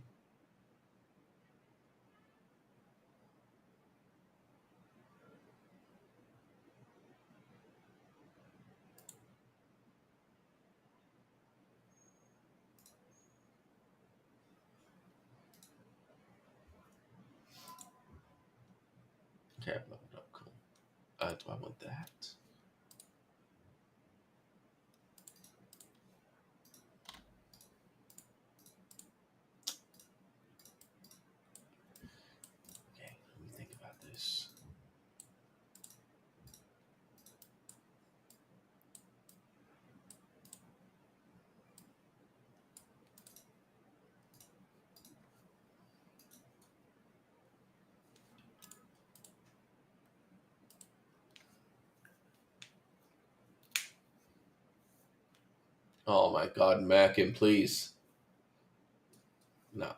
Okay, I've leveled up. Cool. Do I want that? Okay, let me think about this. Oh, my God, Mackin, please. No.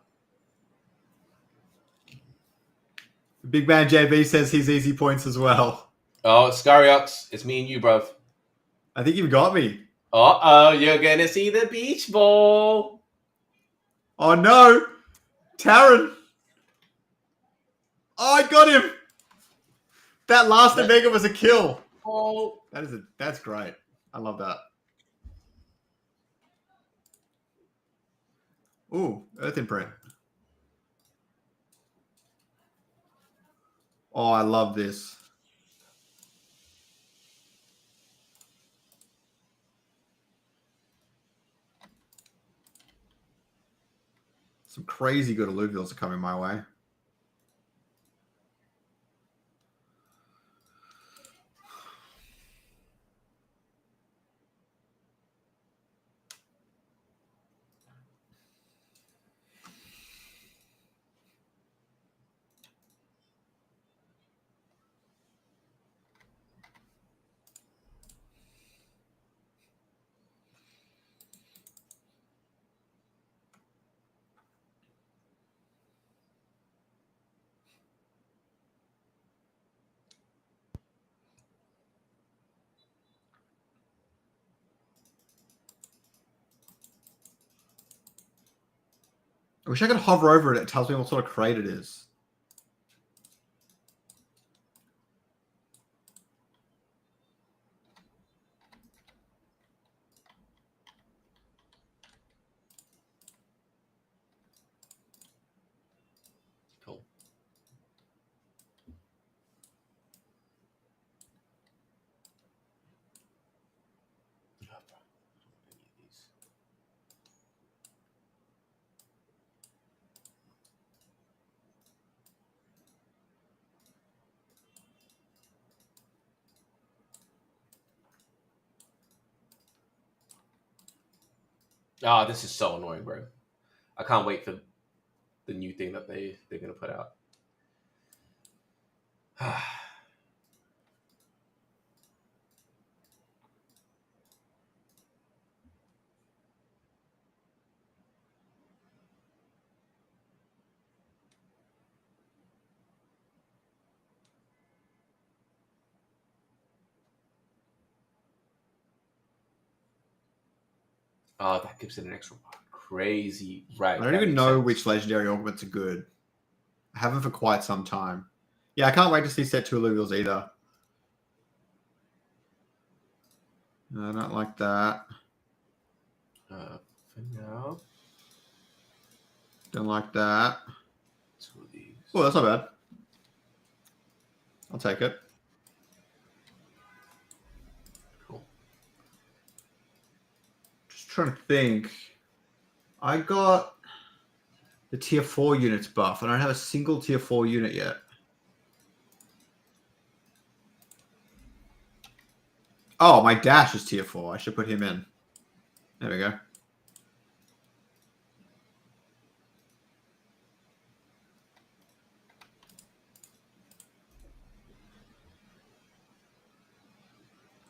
Big Man JB says he's easy points as well. Oh, Scoriox, it's me and you, bruv. I think you've got me. Uh-oh, you're gonna see the beach ball. Oh no! Taran! Oh, I got him! That last Omega was a kill. Oh. That's great. I love that. Ooh, Earth imprint. Oh, I love this. Some crazy good Illuvials are coming my way. I wish I could hover over it. It tells me what sort of crate it is. Cool. Ah, this is so annoying, bro. I can't wait for the new thing that they're gonna put out. Oh, that gives it an extra crazy, right? I don't even know which legendary augments are good. I haven't for quite some time. Yeah, I can't wait to see set 2 Illuvials either. No, I don't like that. For now, Don't like that. 2 of these. Oh, that's not bad. I'll take it. Cool. Just trying to think. I got the tier 4 units buff. I don't have a single tier 4 unit yet. Oh, my dash is tier 4. I should put him in. There we go.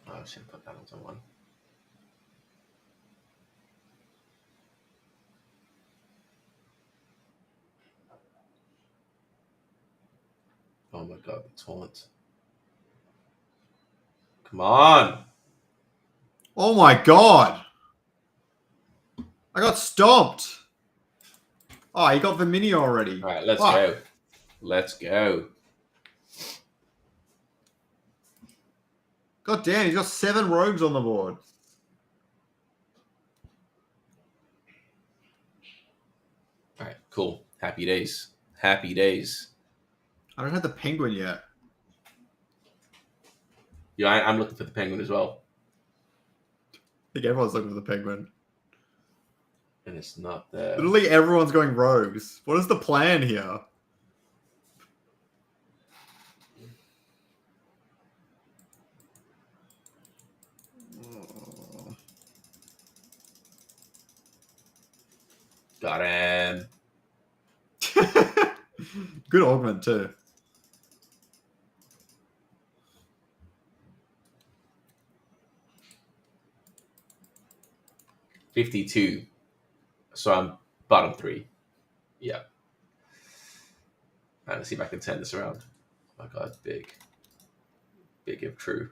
Oh, I should put that onto one. Oh my god, the taunt. Come on! Oh my god! I got stomped! Oh, he got the mini already. Alright, let's Fuck. go. Let's go. God damn, he's got 7 rogues on the board. Alright, cool. Happy days. Happy days. I don't have the penguin yet. Yeah, I'm looking for the penguin as well. I think everyone's looking for the penguin. And it's not there. Literally everyone's going rogues. What is the plan here? Got him. Good augment too. $52. So I'm bottom 3. Yeah. Let's see if I can turn this around. Oh my god, big. Big if true.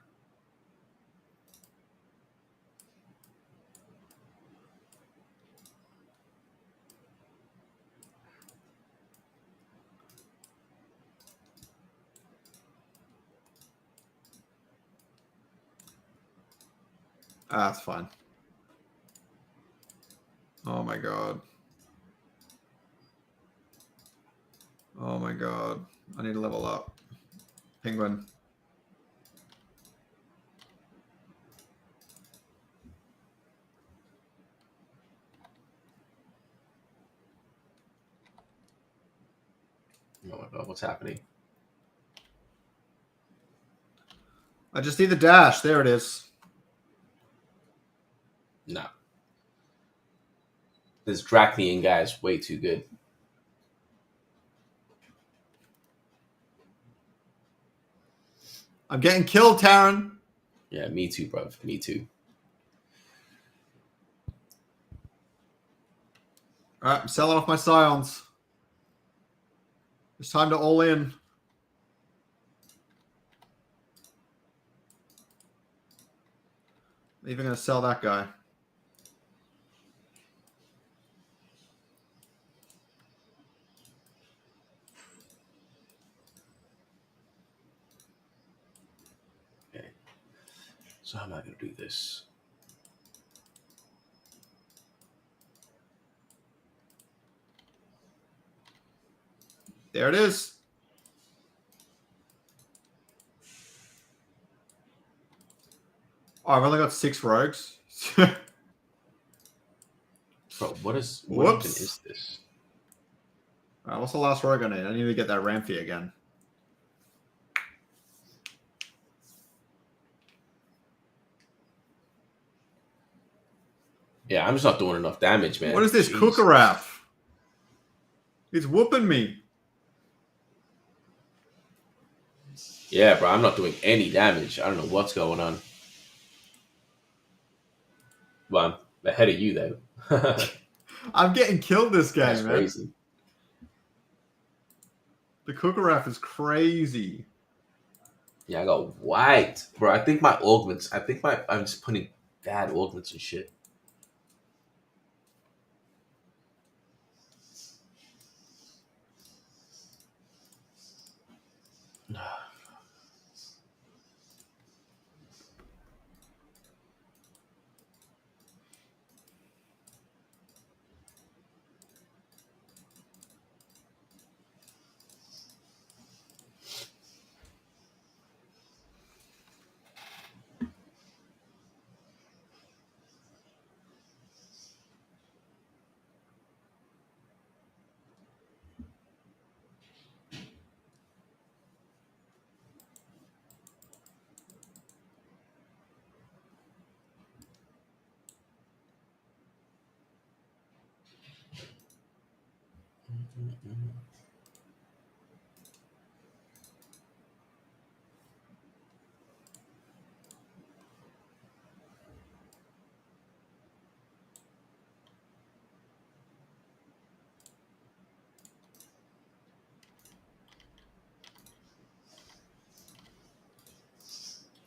Ah, that's fine. Oh my god. Oh my god. I need to level up. Penguin. Oh my god, what's happening? I just need the dash. There it is. No. This Dracnian guy is way too good. I'm getting killed, Taran. Yeah, me too, bro. Me too. Alright, I'm selling off my scions. It's time to all in. I'm even going to sell that guy. Okay. So how am I going to do this? There it is. Oh, I've only got 6 rogues. Bro, what even Whoops. is this? Alright, what's the last rogue I need? I need to get that Ramphy again. Yeah, I'm just not doing enough damage, man. What is this Jeez. Cookeraf? He's whooping me. Yeah, bro, I'm not doing any damage. I don't know what's going on. Well, I'm ahead of you, though. I'm getting killed this game, That's man. crazy. The Cookeraf is crazy. Yeah, I got white. Bro, I think my augments, I'm just putting bad augments and shit.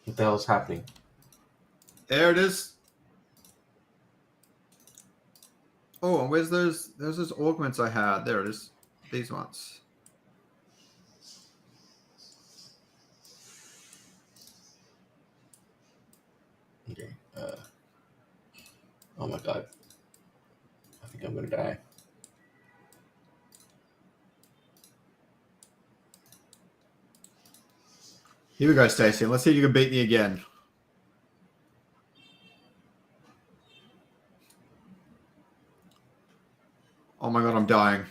What the hell is happening? There it is. Oh, and where's those augments I had? There it is. These ones. Okay. Oh my god. I think I'm gonna die. Here we go, Stacey. Let's see if you can beat me again. Oh my god, I'm dying.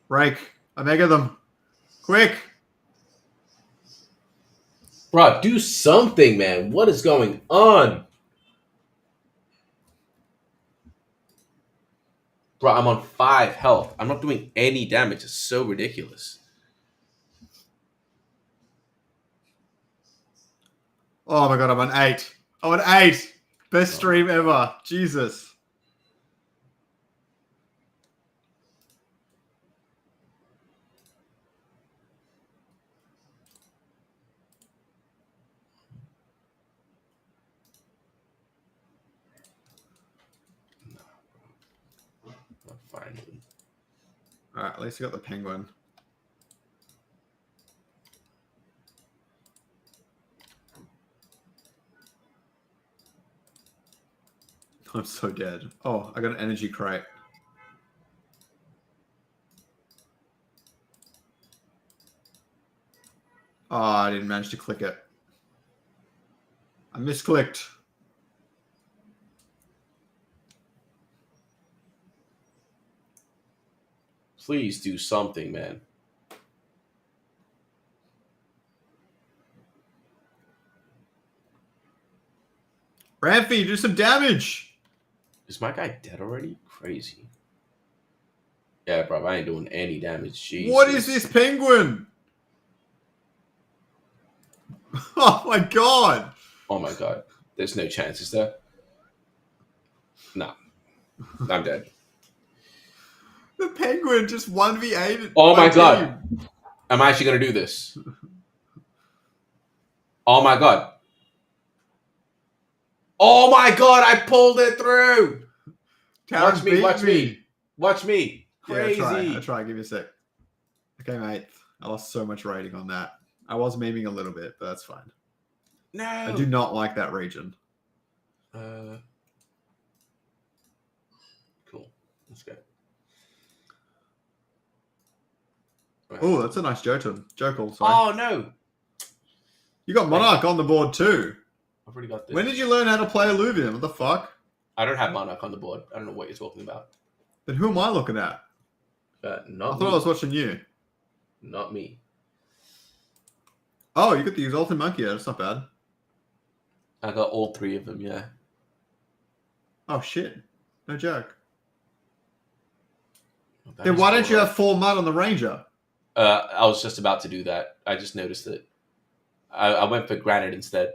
Rake. I mega them. Quick. Bro, do something, man. What is going on? Bro, I'm on 5 health. I'm not doing any damage. It's so ridiculous. Oh my god, I'm on 8. I'm on 8. Best stream ever. Jesus. Finally. Alright, at least I got the penguin. I'm so dead. Oh, I got an energy crate. Oh, I didn't manage to click it. I misclicked. Please do something, man. Rampy, do some damage. Is my guy dead already? Crazy. Yeah, bro, I ain't doing any damage. Jesus. What is this penguin? Oh my god. Oh my god. There's no chance, is there? No. I'm dead. The penguin just 1v8. Oh my god. I'm actually going to do this. Oh my god. Oh my god, I pulled it through. Watch me, watch me. Watch me. Crazy. Yeah, I try. Give me a sec. Okay, mate. I lost so much rating on that. I was memeing a little bit, but that's fine. No. I do not like that region. Cool. Let's go. Right. Oh, that's a nice Jotun. Jokal, sorry. Oh, no. You got Monarch on the board too. I've already got this. When did you learn how to play Illuvium? What the fuck? I don't have Monarch on the board. I don't know what you're talking about. Then who am I looking at? Not I thought me. I was watching you. Not me. Oh, you got the Exalted Monkey. That's not bad. I got all three of them, yeah. Oh, shit. No joke. Well, that Then is why don't you alright. have 4 mud on the Ranger? I was just about to do that. I just noticed it. I went for granite instead.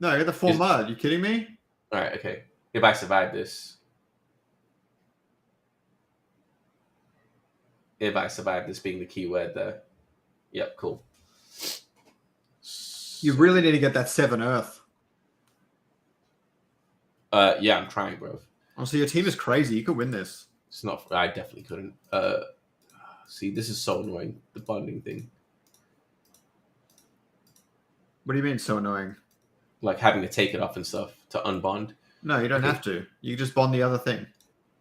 No, you got the 4 mud. You kidding me? All right, okay. If I survive this. If I survive this being the key word there. Yep, cool. You really need to get that 7 Earth. Yeah, I'm trying, bro. Honestly, your team is crazy. You could win this. It's not. I definitely couldn't. See, this is so annoying. The bonding thing, What do you mean so annoying? like having to take it off and stuff to unbond. No, you don't have to. You can just bond the other thing.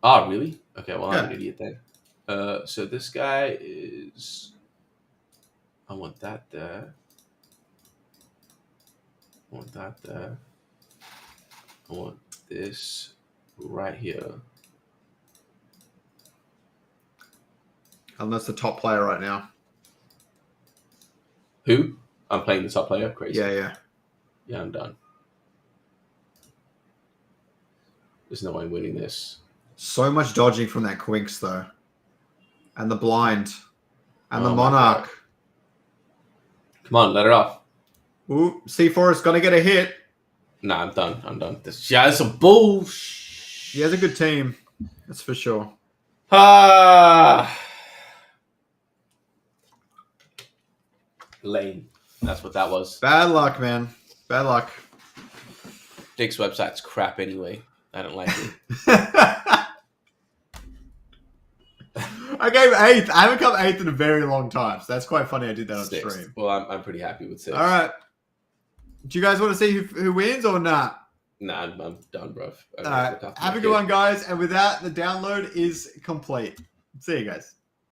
Oh, really? Okay, well, I'm Yeah. an idiot then. So this guy is. I want that there. I want that there. I want this right here. Unless the top player right now. Who? I'm playing the top player. Crazy. Yeah. Yeah, I'm done. There's no way I'm winning this. So much dodging from that Quinks, though. And the blind. And the Oh my Monarch. God. Come on, let it off. Ooh, C4 is going to get a hit. Nah, I'm done. I'm done. This guy's some bullshit. He has a good team. That's for sure. Ah. Lame. That's what that was. Bad luck, man. Bad luck. Dick's website's crap anyway. I don't like it. I gave 8th. I haven't come 8th in a very long time, so that's quite funny I did that on Sixth. stream. Well, I'm pretty happy with 6. All right. Do you guys want to see who wins or not? Nah, I'm done, bro. All right. Have a good one, guys. And with that, the download is complete. See you guys.